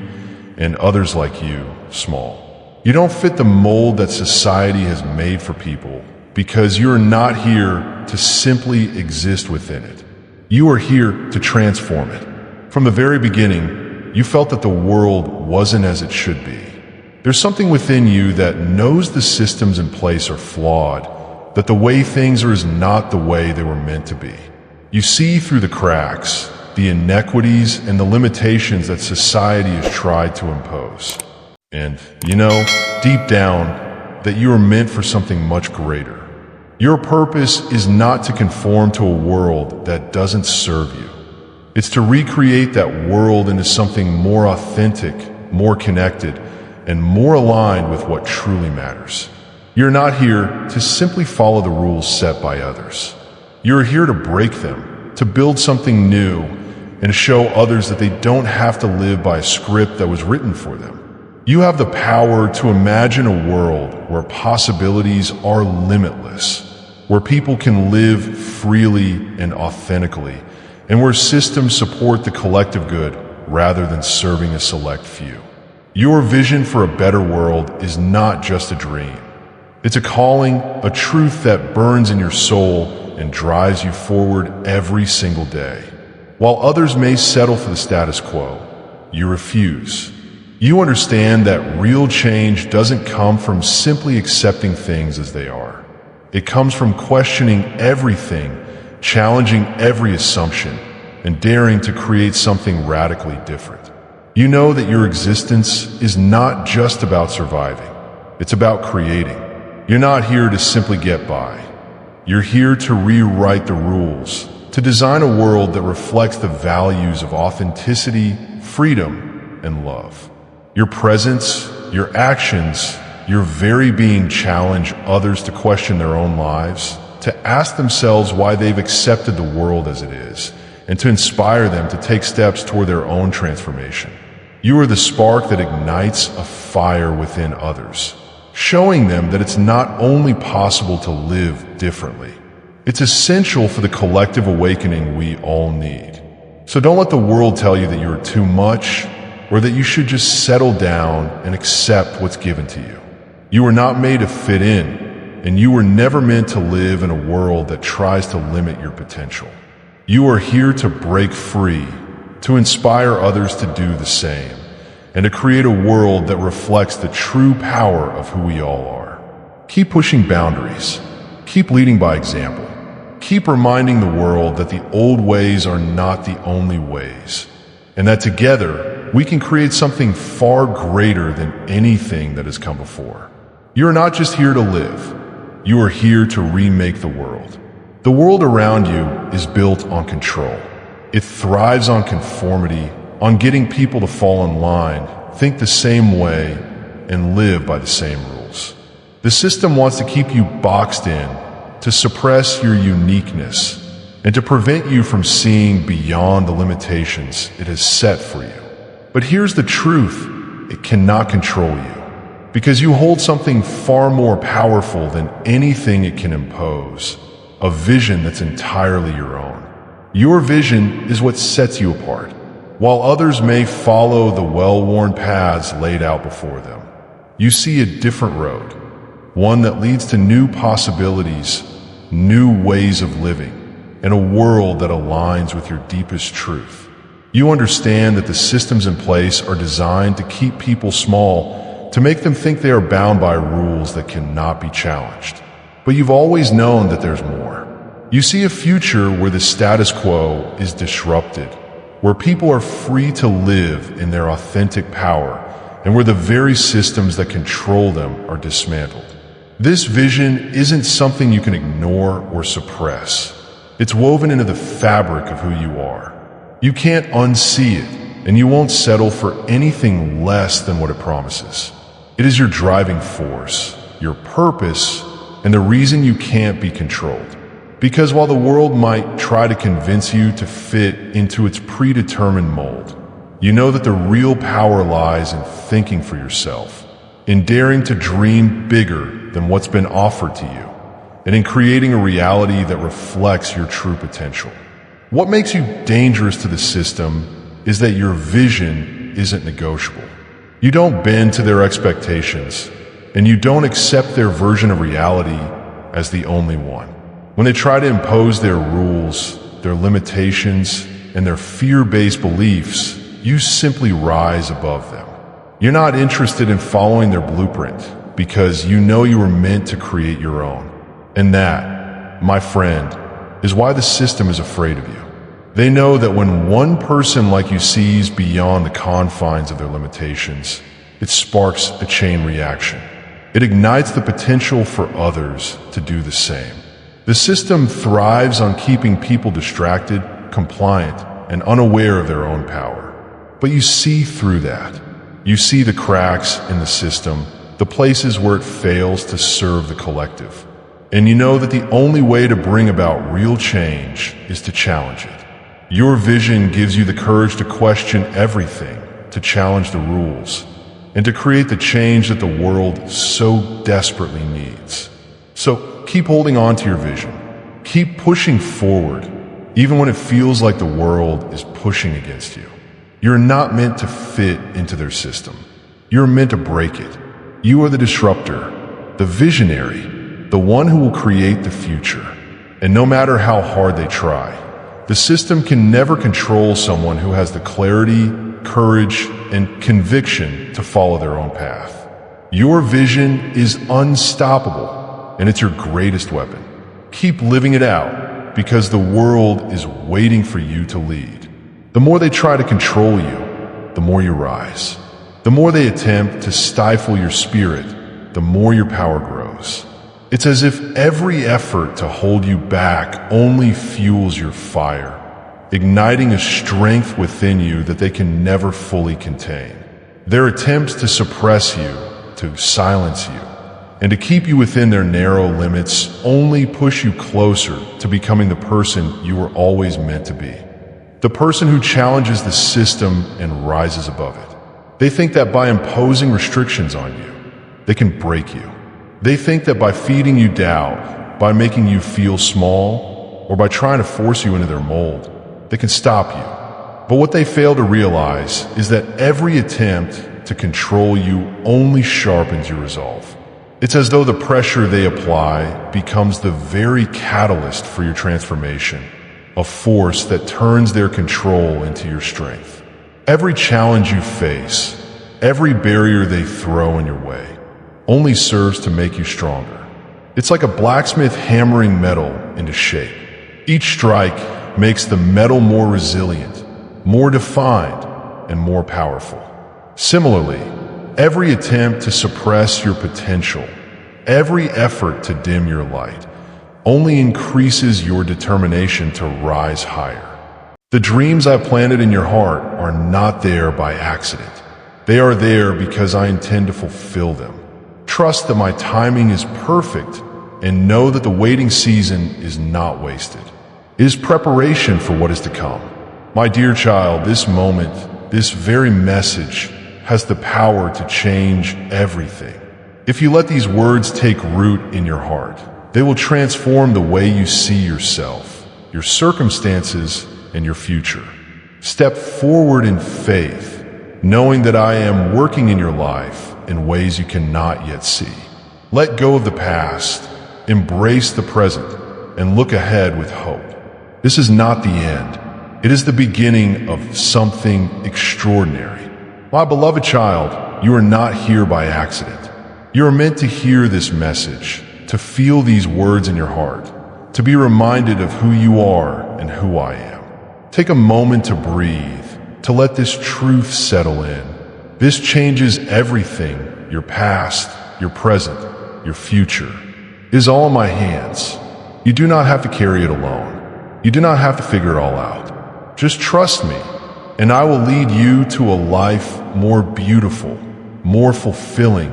and others like you small. You don't fit the mold that society has made for people because you are not here to simply exist within it. You are here to transform it. From the very beginning, you felt that the world wasn't as it should be. There's something within you that knows the systems in place are flawed, that the way things are is not the way they were meant to be. You see through the cracks, the inequities and the limitations that society has tried to impose. And you know, deep down, that you are meant for something much greater. Your purpose is not to conform to a world that doesn't serve you. It's to recreate that world into something more authentic, more connected, and more aligned with what truly matters. You're not here to simply follow the rules set by others. You're here to break them, to build something new, and to show others that they don't have to live by a script that was written for them. You have the power to imagine a world where possibilities are limitless, where people can live freely and authentically, and where systems support the collective good rather than serving a select few. Your vision for a better world is not just a dream. It's a calling, a truth that burns in your soul and drives you forward every single day. While others may settle for the status quo, you refuse. You understand that real change doesn't come from simply accepting things as they are. It comes from questioning everything, challenging every assumption, and daring to create something radically different. You know that your existence is not just about surviving. It's about creating. You're not here to simply get by. You're here to rewrite the rules, to design a world that reflects the values of authenticity, freedom, and love. Your presence, your actions, your very being challenge others to question their own lives, to ask themselves why they've accepted the world as it is, and to inspire them to take steps toward their own transformation. You are the spark that ignites a fire within others, showing them that it's not only possible to live differently, it's essential for the collective awakening we all need. So don't let the world tell you that you are too much, or that you should just settle down and accept what's given to you. You were not made to fit in, and you were never meant to live in a world that tries to limit your potential. You are here to break free, to inspire others to do the same, and to create a world that reflects the true power of who we all are. Keep pushing boundaries. Keep leading by example. Keep reminding the world that the old ways are not the only ways, and that together we can create something far greater than anything that has come before. You are not just here to live. You are here to remake the world. The world around you is built on control. It thrives on conformity, on getting people to fall in line, think the same way, and live by the same rules. The system wants to keep you boxed in, to suppress your uniqueness, and to prevent you from seeing beyond the limitations it has set for you. But here's the truth: it cannot control you, because you hold something far more powerful than anything it can impose, a vision that's entirely your own. Your vision is what sets you apart. While others may follow the well-worn paths laid out before them, you see a different road, one that leads to new possibilities, new ways of living, and a world that aligns with your deepest truth. You understand that the systems in place are designed to keep people small, to make them think they are bound by rules that cannot be challenged. But you've always known that there's more. You see a future where the status quo is disrupted, where people are free to live in their authentic power, and where the very systems that control them are dismantled. This vision isn't something you can ignore or suppress. It's woven into the fabric of who you are. You can't unsee it, and you won't settle for anything less than what it promises. It is your driving force, your purpose, and the reason you can't be controlled. Because while the world might try to convince you to fit into its predetermined mold, you know that the real power lies in thinking for yourself, in daring to dream bigger than what's been offered to you, and in creating a reality that reflects your true potential. What makes you dangerous to the system is that your vision isn't negotiable. You don't bend to their expectations, and you don't accept their version of reality as the only one. When they try to impose their rules, their limitations, and their fear-based beliefs, you simply rise above them. You're not interested in following their blueprint because you know you were meant to create your own. And that, my friend, is why the system is afraid of you. They know that when one person like you sees beyond the confines of their limitations, it sparks a chain reaction. It ignites the potential for others to do the same. The system thrives on keeping people distracted, compliant, and unaware of their own power. But you see through that. You see the cracks in the system, the places where it fails to serve the collective. And you know that the only way to bring about real change is to challenge it. Your vision gives you the courage to question everything, to challenge the rules, and to create the change that the world so desperately needs. So keep holding on to your vision. Keep pushing forward, even when it feels like the world is pushing against you. You're not meant to fit into their system. You're meant to break it. You are the disruptor, the visionary, the one who will create the future. And no matter how hard they try, the system can never control someone who has the clarity, courage, and conviction to follow their own path. Your vision is unstoppable, and it's your greatest weapon. Keep living it out, because the world is waiting for you to lead. The more they try to control you, the more you rise. The more they attempt to stifle your spirit, the more your power grows. It's as if every effort to hold you back only fuels your fire, igniting a strength within you that they can never fully contain. Their attempts to suppress you, to silence you, and to keep you within their narrow limits only push you closer to becoming the person you were always meant to be. The person who challenges the system and rises above it. They think that by imposing restrictions on you, they can break you. They think that by feeding you doubt, by making you feel small, or by trying to force you into their mold, they can stop you. But what they fail to realize is that every attempt to control you only sharpens your resolve. It's as though the pressure they apply becomes the very catalyst for your transformation, a force that turns their control into your strength. Every challenge you face, every barrier they throw in your way, only serves to make you stronger. It's like a blacksmith hammering metal into shape. Each strike makes the metal more resilient, more defined, and more powerful. Similarly, every attempt to suppress your potential, every effort to dim your light, only increases your determination to rise higher. The dreams I've planted in your heart are not there by accident. They are there because I intend to fulfill them. Trust that my timing is perfect and know that the waiting season is not wasted. It is preparation for what is to come. My dear child, this moment, this very message has the power to change everything. If you let these words take root in your heart, they will transform the way you see yourself, your circumstances, and your future. Step forward in faith, knowing that I am working in your life in ways you cannot yet see. Let go of the past, embrace the present, and look ahead with hope. This is not the end. It is the beginning of something extraordinary. My beloved child, you are not here by accident. You are meant to hear this message, to feel these words in your heart, to be reminded of who you are and who I am. Take a moment to breathe, to let this truth settle in. This changes everything, your past, your present, your future. It is all in my hands. You do not have to carry it alone. You do not have to figure it all out. Just trust me, and I will lead you to a life more beautiful, more fulfilling,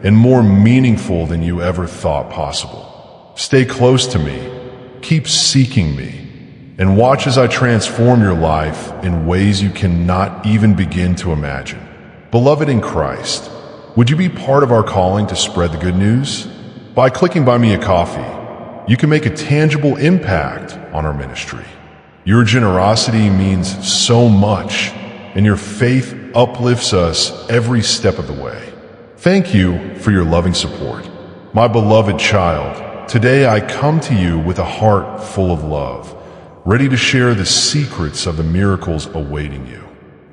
and more meaningful than you ever thought possible. Stay close to me, keep seeking me, and watch as I transform your life in ways you cannot even begin to imagine. Beloved in Christ, would you be part of our calling to spread the good news? By clicking Buy Me a Coffee, you can make a tangible impact on our ministry. Your generosity means so much, and your faith uplifts us every step of the way. Thank you for your loving support. My beloved child, today I come to you with a heart full of love, ready to share the secrets of the miracles awaiting you.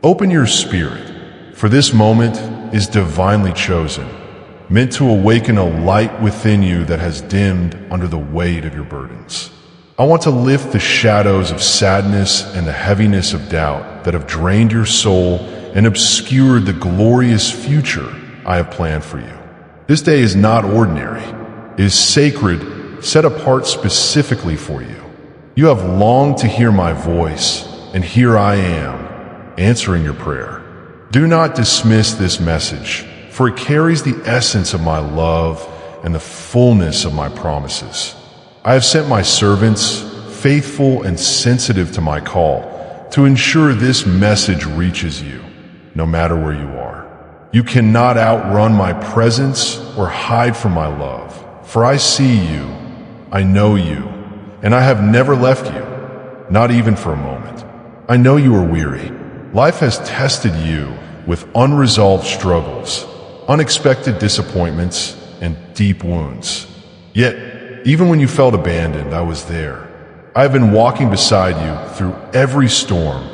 Open your spirit, for this moment is divinely chosen, meant to awaken a light within you that has dimmed under the weight of your burdens. I want to lift the shadows of sadness and the heaviness of doubt that have drained your soul and obscured the glorious future I have planned for you. This day is not ordinary. It is sacred, set apart specifically for you. You have longed to hear my voice, and here I am, answering your prayer. Do not dismiss this message, for it carries the essence of my love and the fullness of my promises. I have sent my servants, faithful and sensitive to my call, to ensure this message reaches you, no matter where you are. You cannot outrun my presence or hide from my love, for I see you, I know you, and I have never left you, not even for a moment. I know you are weary. Life has tested you with unresolved struggles, unexpected disappointments, and deep wounds. Yet, even when you felt abandoned, I was there. I have been walking beside you through every storm,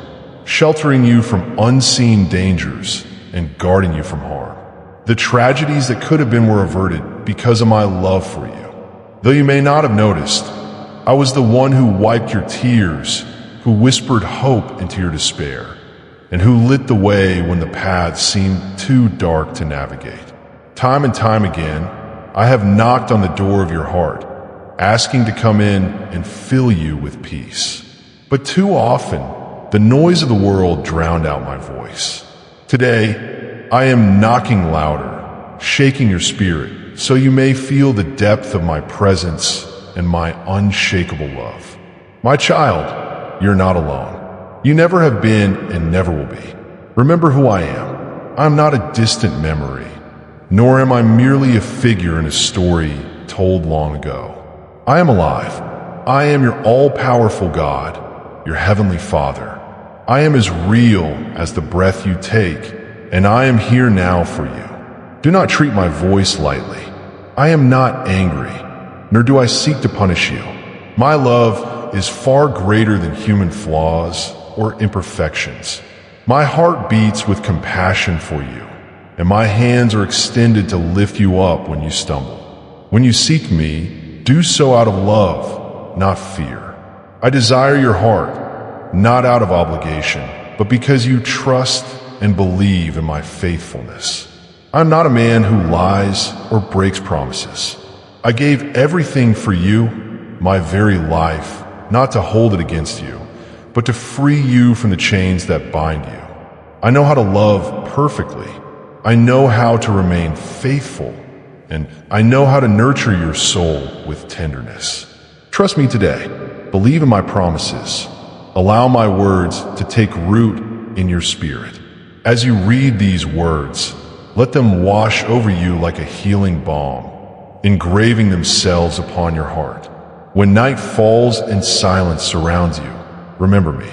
sheltering you from unseen dangers and guarding you from harm. The tragedies that could have been were averted because of my love for you. Though you may not have noticed, I was the one who wiped your tears, who whispered hope into your despair, and who lit the way when the path seemed too dark to navigate. Time and time again, I have knocked on the door of your heart, asking to come in and fill you with peace. But too often, the noise of the world drowned out my voice. Today, I am knocking louder, shaking your spirit, so you may feel the depth of my presence and my unshakable love. My child, you're not alone. You never have been and never will be. Remember who I am. I'm not a distant memory, nor am I merely a figure in a story told long ago. I am alive. I am your all-powerful God, your heavenly Father. I am as real as the breath you take, and I am here now for you. Do not treat my voice lightly. I am not angry, nor do I seek to punish you. My love is far greater than human flaws or imperfections. My heart beats with compassion for you, and my hands are extended to lift you up when you stumble. When you seek me, do so out of love, not fear. I desire your heart, not out of obligation, but because you trust and believe in my faithfulness. I'm not a man who lies or breaks promises. I gave everything for you, my very life, not to hold it against you, but to free you from the chains that bind you. I know how to love perfectly. I know how to remain faithful, and I know how to nurture your soul with tenderness. Trust me today. Believe in my promises. Allow my words to take root in your spirit. As you read these words, let them wash over you like a healing balm, engraving themselves upon your heart. When night falls and silence surrounds you, remember me.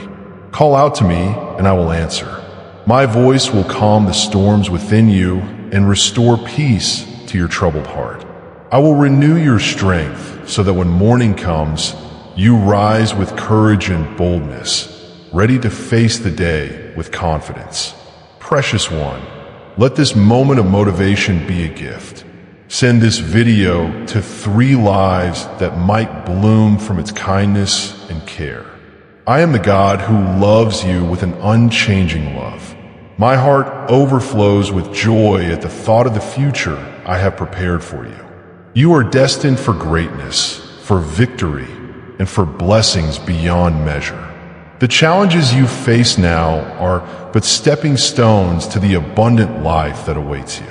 Call out to me, and I will answer. My voice will calm the storms within you and restore peace to your troubled heart. I will renew your strength so that when morning comes, you rise with courage and boldness, ready to face the day with confidence. Precious one, Let this moment of motivation be a gift. Send this video to 3 lives that might bloom from its kindness and care. I am the God who loves you with an unchanging love. My heart overflows with joy at the thought of the future I have prepared for you. You are destined for greatness, for victory, and for blessings beyond measure. The challenges you face now are but stepping stones to the abundant life that awaits you.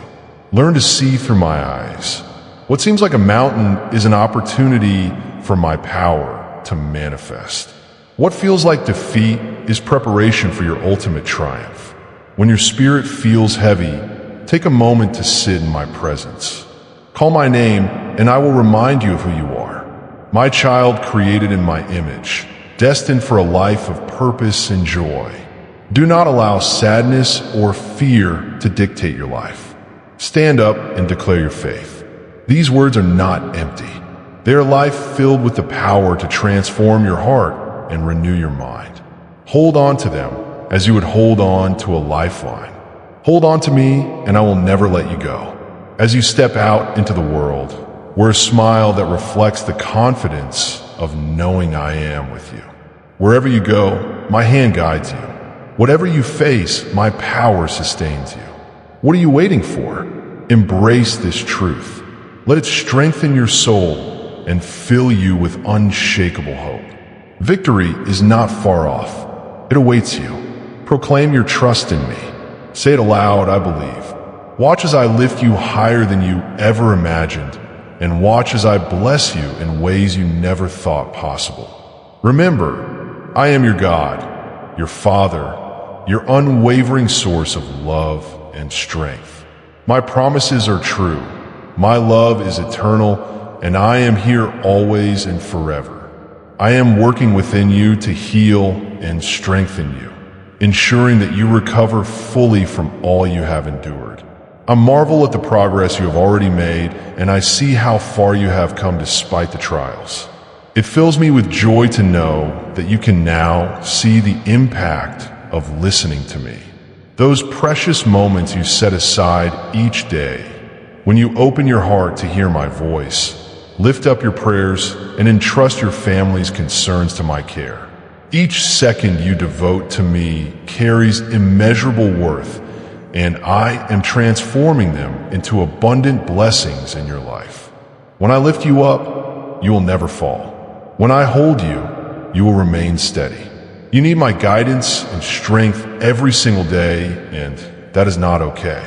Learn to see through my eyes. What seems like a mountain is an opportunity for my power to manifest. What feels like defeat is preparation for your ultimate triumph. When your spirit feels heavy, take a moment to sit in my presence. Call my name, and I will remind you of who you are. My child created in my image, destined for a life of purpose and joy. Do not allow sadness or fear to dictate your life. Stand up and declare your faith. These words are not empty. They are life filled with the power to transform your heart and renew your mind. Hold on to them as you would hold on to a lifeline. Hold on to me, and I will never let you go. As you step out into the world, wear a smile that reflects the confidence of knowing I am with you. Wherever you go, my hand guides you. Whatever you face, my power sustains you. What are you waiting for? Embrace this truth. Let it strengthen your soul and fill you with unshakable hope. Victory is not far off. It awaits you. Proclaim your trust in me. Say it aloud, I believe. Watch as I lift you higher than you ever imagined, and watch as I bless you in ways you never thought possible. Remember, I am your God, your Father, your unwavering source of love and strength. My promises are true. My love is eternal, and I am here always and forever. I am working within you to heal and strengthen you, ensuring that you recover fully from all you have endured. I marvel at the progress you have already made, and I see how far you have come despite the trials. It fills me with joy to know that you can now see the impact of listening to me. Those precious moments you set aside each day, when you open your heart to hear my voice, lift up your prayers, and entrust your family's concerns to my care. Each second you devote to me carries immeasurable worth, and I am transforming them into abundant blessings in your life. When I lift you up, you will never fall. When I hold you, you will remain steady. You need my guidance and strength every single day, and that is not okay.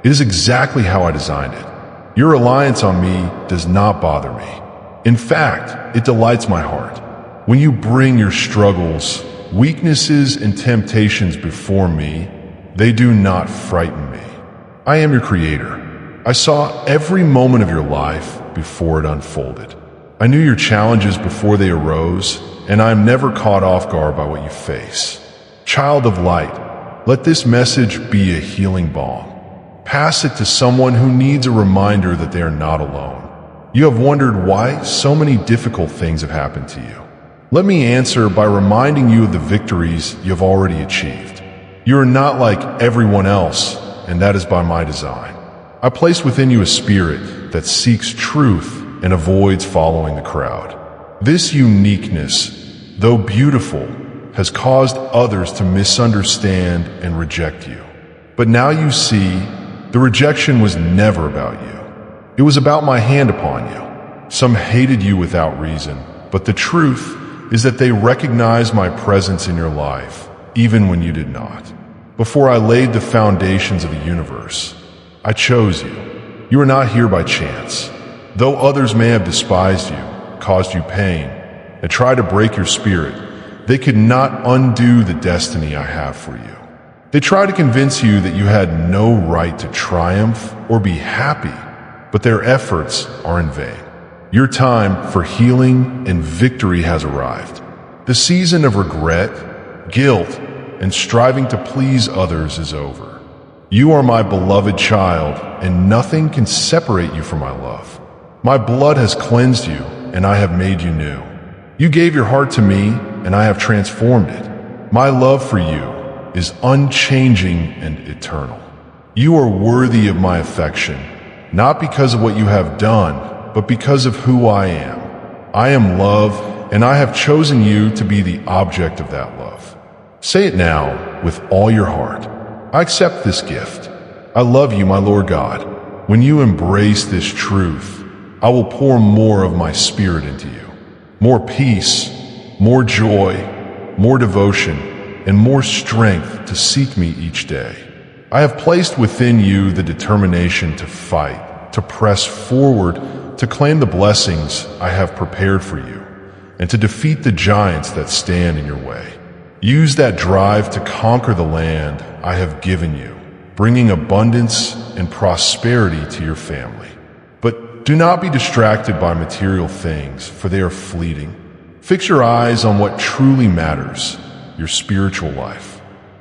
It is exactly how I designed it. Your reliance on me does not bother me. In fact, it delights my heart. When you bring your struggles, weaknesses, and temptations before me, they do not frighten me. I am your creator. I saw every moment of your life before it unfolded. I knew your challenges before they arose, and I am never caught off guard by what you face. Child of light, let this message be a healing balm. Pass it to someone who needs a reminder that they are not alone. You have wondered why so many difficult things have happened to you. Let me answer by reminding you of the victories you have already achieved. You are not like everyone else, and that is by my design. I place within you a spirit that seeks truth and avoids following the crowd. This uniqueness, though beautiful, has caused others to misunderstand and reject you. But now you see, the rejection was never about you. It was about my hand upon you. Some hated you without reason, but the truth is that they recognized my presence in your life, even when you did not. Before I laid the foundations of the universe, I chose you. You are not here by chance. Though others may have despised you, caused you pain, and tried to break your spirit, they could not undo the destiny I have for you. They tried to convince you that you had no right to triumph or be happy, but their efforts are in vain. Your time for healing and victory has arrived. The season of regret, guilt, and striving to please others is over. You are my beloved child, and nothing can separate you from my love. My blood has cleansed you, and I have made you new. You gave your heart to me, and I have transformed it. My love for you is unchanging and eternal. You are worthy of my affection, not because of what you have done, but because of who I am. I am love, and I have chosen you to be the object of that love. Say it now with all your heart. I accept this gift. I love you, my Lord God. When you embrace this truth, I will pour more of my spirit into you. More peace, more joy, more devotion, and more strength to seek me each day. I have placed within you the determination to fight, to press forward, to claim the blessings I have prepared for you, and to defeat the giants that stand in your way. Use that drive to conquer the land I have given you, bringing abundance and prosperity to your family. But do not be distracted by material things, for they are fleeting. Fix your eyes on what truly matters, your spiritual life.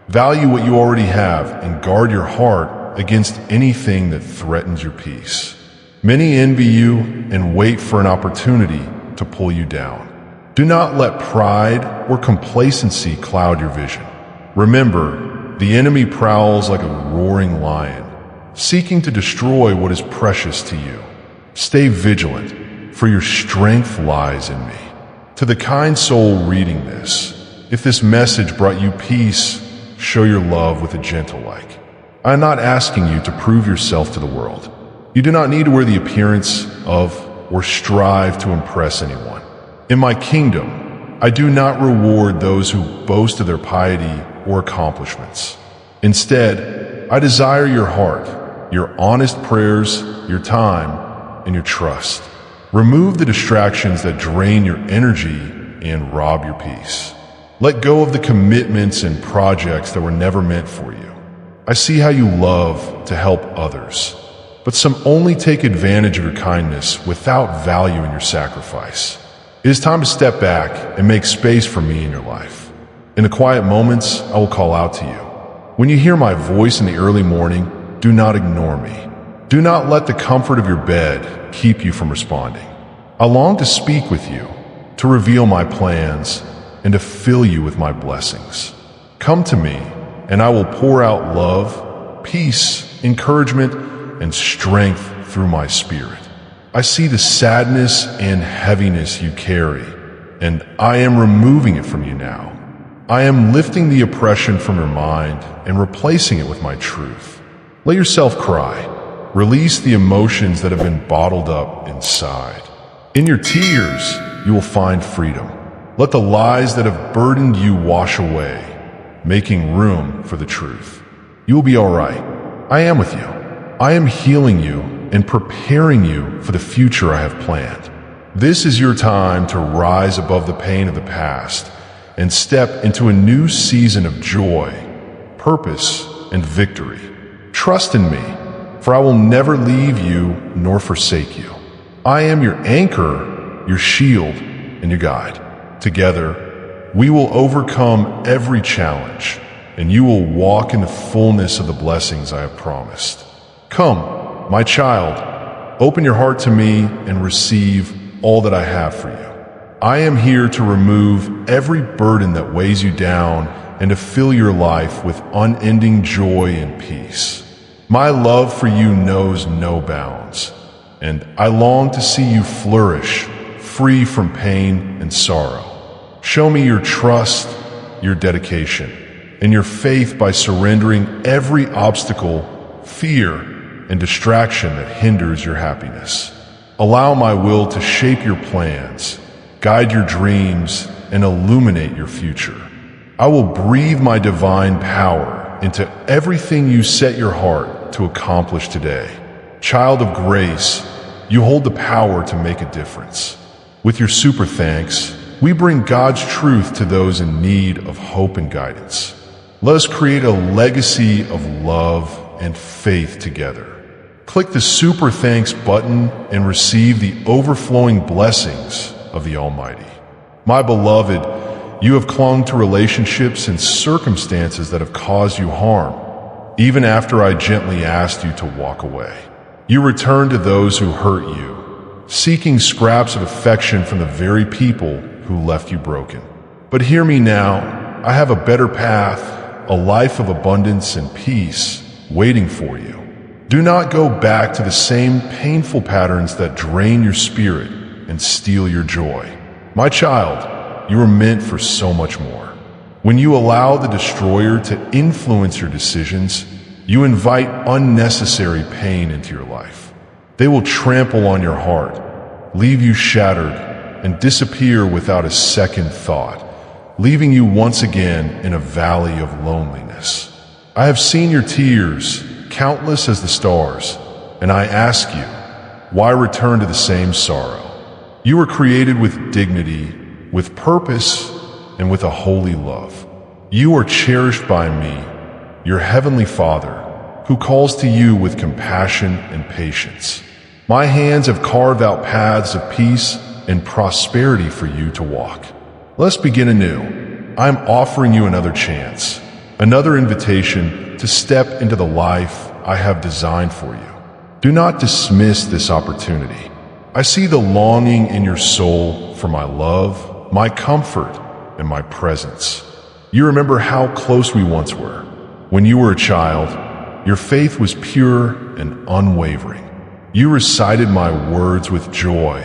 Value what you already have and guard your heart against anything that threatens your peace. Many envy you and wait for an opportunity to pull you down. Do not let pride or complacency cloud your vision. Remember, the enemy prowls like a roaring lion, seeking to destroy what is precious to you. Stay vigilant, for your strength lies in me. To the kind soul reading this, if this message brought you peace, show your love with a gentle like. I am not asking you to prove yourself to the world. You do not need to wear the appearance of or strive to impress anyone. In my kingdom, I do not reward those who boast of their piety or accomplishments. Instead, I desire your heart, your honest prayers, your time, and your trust. Remove the distractions that drain your energy and rob your peace. Let go of the commitments and projects that were never meant for you. I see how you love to help others, but some only take advantage of your kindness without value in your sacrifice. It is time to step back and make space for me in your life. In the quiet moments, I will call out to you. When you hear my voice in the early morning, do not ignore me. Do not let the comfort of your bed keep you from responding. I long to speak with you, to reveal my plans, and to fill you with my blessings. Come to me, and I will pour out love, peace, encouragement, and strength through my spirit. I see the sadness and heaviness you carry, and I am removing it from you now. I am lifting the oppression from your mind and replacing it with my truth. Let yourself cry. Release the emotions that have been bottled up inside. In your tears, you will find freedom. Let the lies that have burdened you wash away, making room for the truth. You will be all right. I am with you. I am healing you and preparing you for the future I have planned. This is your time to rise above the pain of the past and step into a new season of joy, purpose, and victory. Trust in me, for I will never leave you nor forsake you. I am your anchor, your shield, and your guide. Together, we will overcome every challenge, and you will walk in the fullness of the blessings I have promised. Come, my child, open your heart to me and receive all that I have for you. I am here to remove every burden that weighs you down and to fill your life with unending joy and peace. My love for you knows no bounds, and I long to see you flourish, free from pain and sorrow. Show me your trust, your dedication, and your faith by surrendering every obstacle, fear, and distraction that hinders your happiness. Allow my will to shape your plans, guide your dreams, and illuminate your future. I will breathe my divine power into everything you set your heart to accomplish today. Child of grace, you hold the power to make a difference. With your super thanks, we bring God's truth to those in need of hope and guidance. Let us create a legacy of love and faith together. Click the super thanks button and receive the overflowing blessings of the Almighty. My beloved, you have clung to relationships and circumstances that have caused you harm, even after I gently asked you to walk away. You return to those who hurt you, seeking scraps of affection from the very people who left you broken. But hear me now, I have a better path, a life of abundance and peace, waiting for you. Do not go back to the same painful patterns that drain your spirit and steal your joy. My child, you are meant for so much more. When you allow the destroyer to influence your decisions, you invite unnecessary pain into your life. They will trample on your heart, leave you shattered, and disappear without a second thought, leaving you once again in a valley of loneliness. I have seen your tears, countless as the stars, and I ask you, why return to the same sorrow? You were created with dignity, with purpose, and with a holy love. You are cherished by me, your heavenly Father, who calls to you with compassion and patience. My hands have carved out paths of peace and prosperity for you to walk. Let's begin anew. I am offering you another chance, another invitation to step into the life I have designed for you. Do not dismiss this opportunity. I see the longing in your soul for my love, my comfort, and my presence. You remember how close we once were. When you were a child, your faith was pure and unwavering. You recited my words with joy,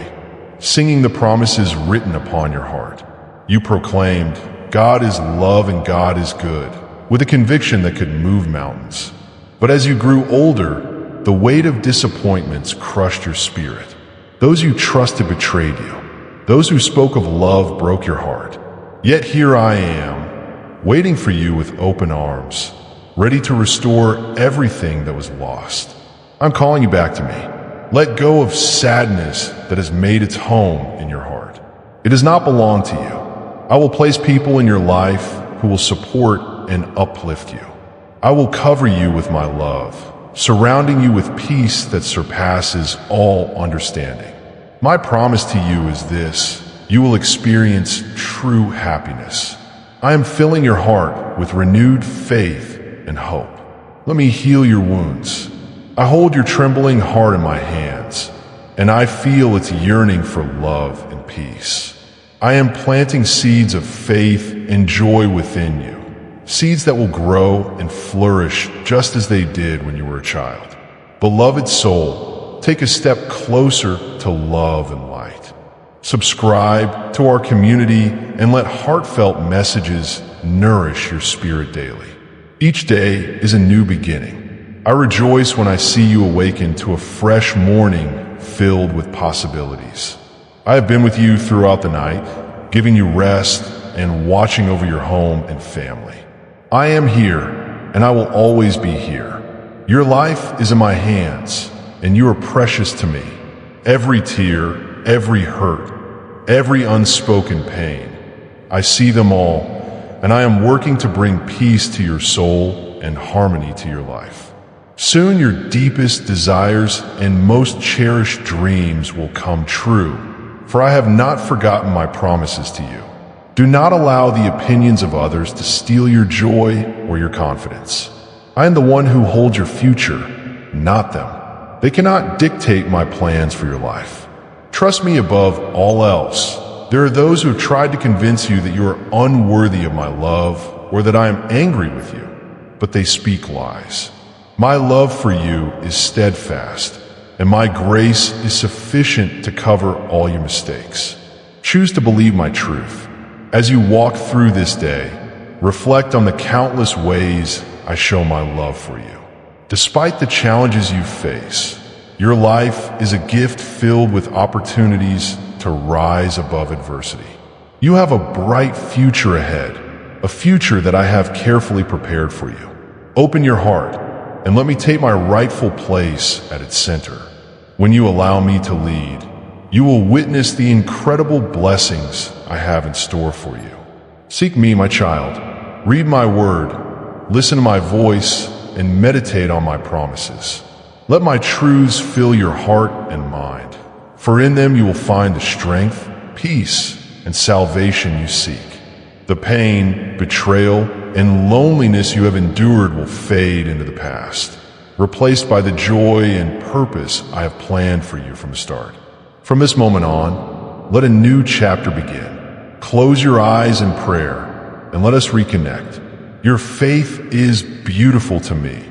singing the promises written upon your heart. You proclaimed, God is love and God is good, with a conviction that could move mountains. But as you grew older, the weight of disappointments crushed your spirit. Those you trusted betrayed you. Those who spoke of love broke your heart. Yet here I am, waiting for you with open arms, ready to restore everything that was lost. I'm calling you back to me. Let go of sadness that has made its home in your heart. It does not belong to you. I will place people in your life who will support and uplift you. I will cover you with my love, surrounding you with peace that surpasses all understanding. My promise to you is this: you will experience true happiness. I am filling your heart with renewed faith and hope. Let me heal your wounds. I hold your trembling heart in my hands, and I feel its yearning for love and peace. I am planting seeds of faith and joy within you, seeds that will grow and flourish just as they did when you were a child. Beloved soul, take a step closer to love and light. Subscribe to our community and let heartfelt messages nourish your spirit daily. Each day is a new beginning. I rejoice when I see you awaken to a fresh morning filled with possibilities. I have been with you throughout the night, giving you rest and watching over your home and family. I am here, and I will always be here. Your life is in my hands, and you are precious to me. Every tear, every hurt, every unspoken pain, I see them all, and I am working to bring peace to your soul and harmony to your life. Soon your deepest desires and most cherished dreams will come true, for I have not forgotten my promises to you. Do not allow the opinions of others to steal your joy or your confidence. I am the one who holds your future, not them. They cannot dictate my plans for your life. Trust me above all else. There are those who have tried to convince you that you are unworthy of my love or that I am angry with you, but they speak lies. My love for you is steadfast, and my grace is sufficient to cover all your mistakes. Choose to believe my truth. As you walk through this day, reflect on the countless ways I show my love for you. Despite the challenges you face, your life is a gift filled with opportunities to rise above adversity. You have a bright future ahead, a future that I have carefully prepared for you. Open your heart and let me take my rightful place at its center. When you allow me to lead, you will witness the incredible blessings I have in store for you. Seek me, my child. Read my word, listen to my voice, and meditate on my promises. Let my truths fill your heart and mind, for in them you will find the strength, peace, and salvation you seek. The pain, betrayal, and loneliness you have endured will fade into the past, replaced by the joy and purpose I have planned for you from the start. From this moment on, let a new chapter begin. Close your eyes in prayer and let us reconnect. Your faith is beautiful to me,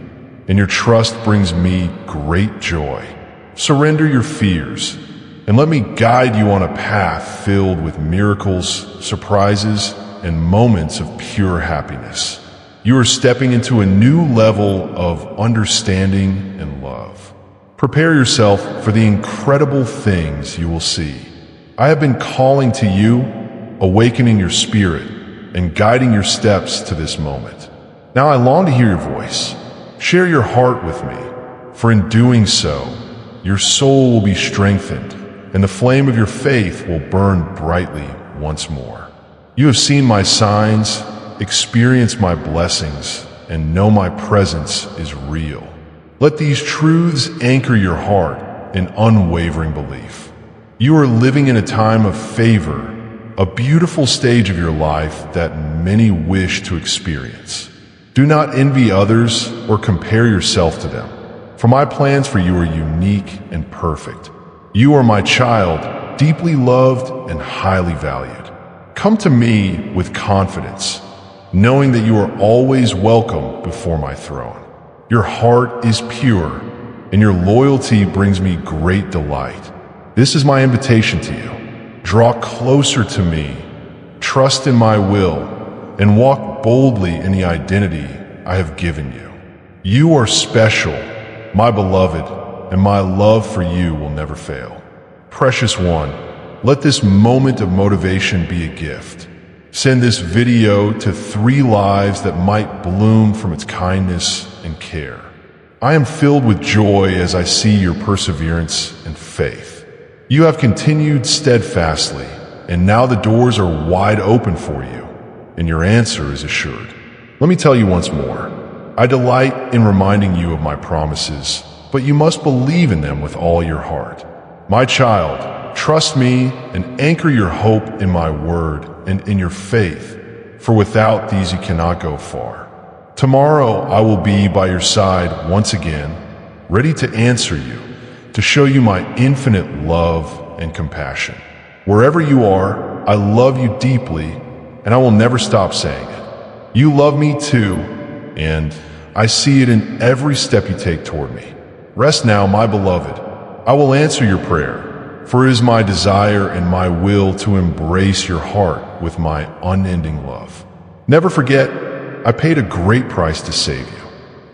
and your trust brings me great joy. Surrender your fears, and let me guide you on a path filled with miracles, surprises, and moments of pure happiness. You are stepping into a new level of understanding and love. Prepare yourself for the incredible things you will see. I have been calling to you, awakening your spirit, and guiding your steps to this moment. Now I long to hear your voice. Share your heart with me, for in doing so, your soul will be strengthened, and the flame of your faith will burn brightly once more. You have seen my signs, experienced my blessings, and know my presence is real. Let these truths anchor your heart in unwavering belief. You are living in a time of favor, a beautiful stage of your life that many wish to experience. Do not envy others or compare yourself to them, for my plans for you are unique and perfect. You are my child, deeply loved and highly valued. Come to me with confidence, knowing that you are always welcome before my throne. Your heart is pure, and your loyalty brings me great delight. This is my invitation to you. Draw closer to me, trust in my will, and walk boldly in the identity I have given you. You are special, my beloved, and my love for you will never fail. Precious one, let this moment of motivation be a gift. Send this video to 3 lives that might bloom from its kindness and care. I am filled with joy as I see your perseverance and faith. You have continued steadfastly, and now the doors are wide open for you, and your answer is assured. Let me tell you once more, I delight in reminding you of my promises, but you must believe in them with all your heart. My child, trust me and anchor your hope in my word and in your faith, for without these you cannot go far. Tomorrow I will be by your side once again, ready to answer you, to show you my infinite love and compassion. Wherever you are, I love you deeply, and I will never stop saying it. You love me too, and I see it in every step you take toward me. Rest now, my beloved. I will answer your prayer, for it is my desire and my will to embrace your heart with my unending love. Never forget, I paid a great price to save you.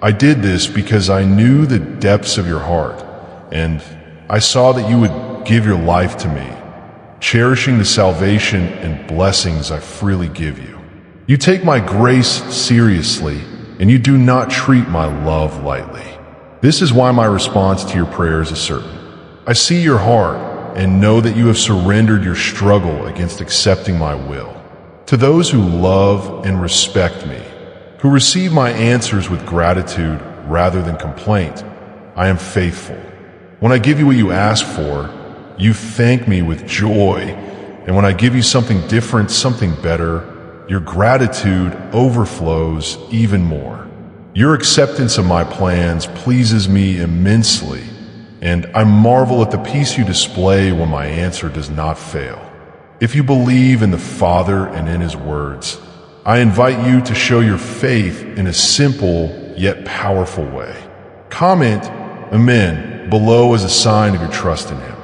I did this because I knew the depths of your heart, and I saw that you would give your life to me, cherishing the salvation and blessings I freely give you. You take my grace seriously, and you do not treat my love lightly. This is why my response to your prayers is certain. I see your heart and know that you have surrendered your struggle against accepting my will. To those who love and respect me, who receive my answers with gratitude rather than complaint, I am faithful. When I give you what you ask for, you thank me with joy, and when I give you something different, something better, your gratitude overflows even more. Your acceptance of my plans pleases me immensely, and I marvel at the peace you display when my answer does not fail. If you believe in the Father and in His words, I invite you to show your faith in a simple yet powerful way. Comment Amen below as a sign of your trust in Him.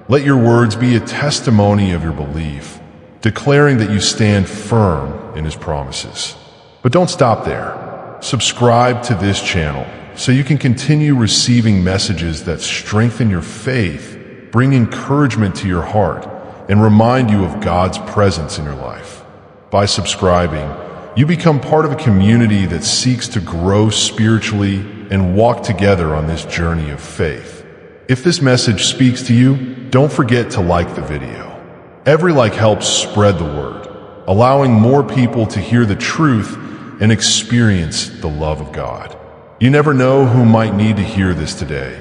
Let your words be a testimony of your belief, declaring that you stand firm in His promises. But don't stop there. Subscribe to this channel so you can continue receiving messages that strengthen your faith, bring encouragement to your heart, and remind you of God's presence in your life. By subscribing, you become part of a community that seeks to grow spiritually and walk together on this journey of faith. If this message speaks to you, don't forget to like the video. Every like helps spread the word, allowing more people to hear the truth and experience the love of God. You never know who might need to hear this today.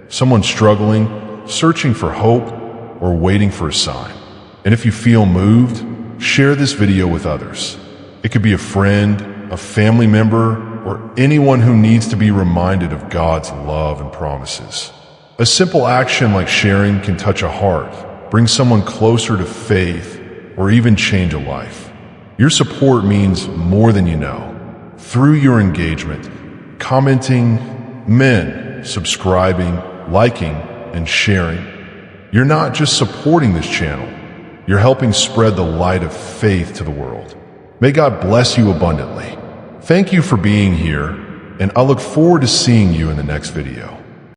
Someone struggling, searching for hope, or waiting for a sign. And if you feel moved, share this video with others. It could be a friend, a family member, or anyone who needs to be reminded of God's love and promises. A simple action like sharing can touch a heart, bring someone closer to faith, or even change a life. Your support means more than you know. Through your engagement, commenting, men subscribing, liking, and sharing. You're not just supporting this channel, you're helping spread the light of faith to the world. May God bless you abundantly. Thank you for being here, and I look forward to seeing you in the next video.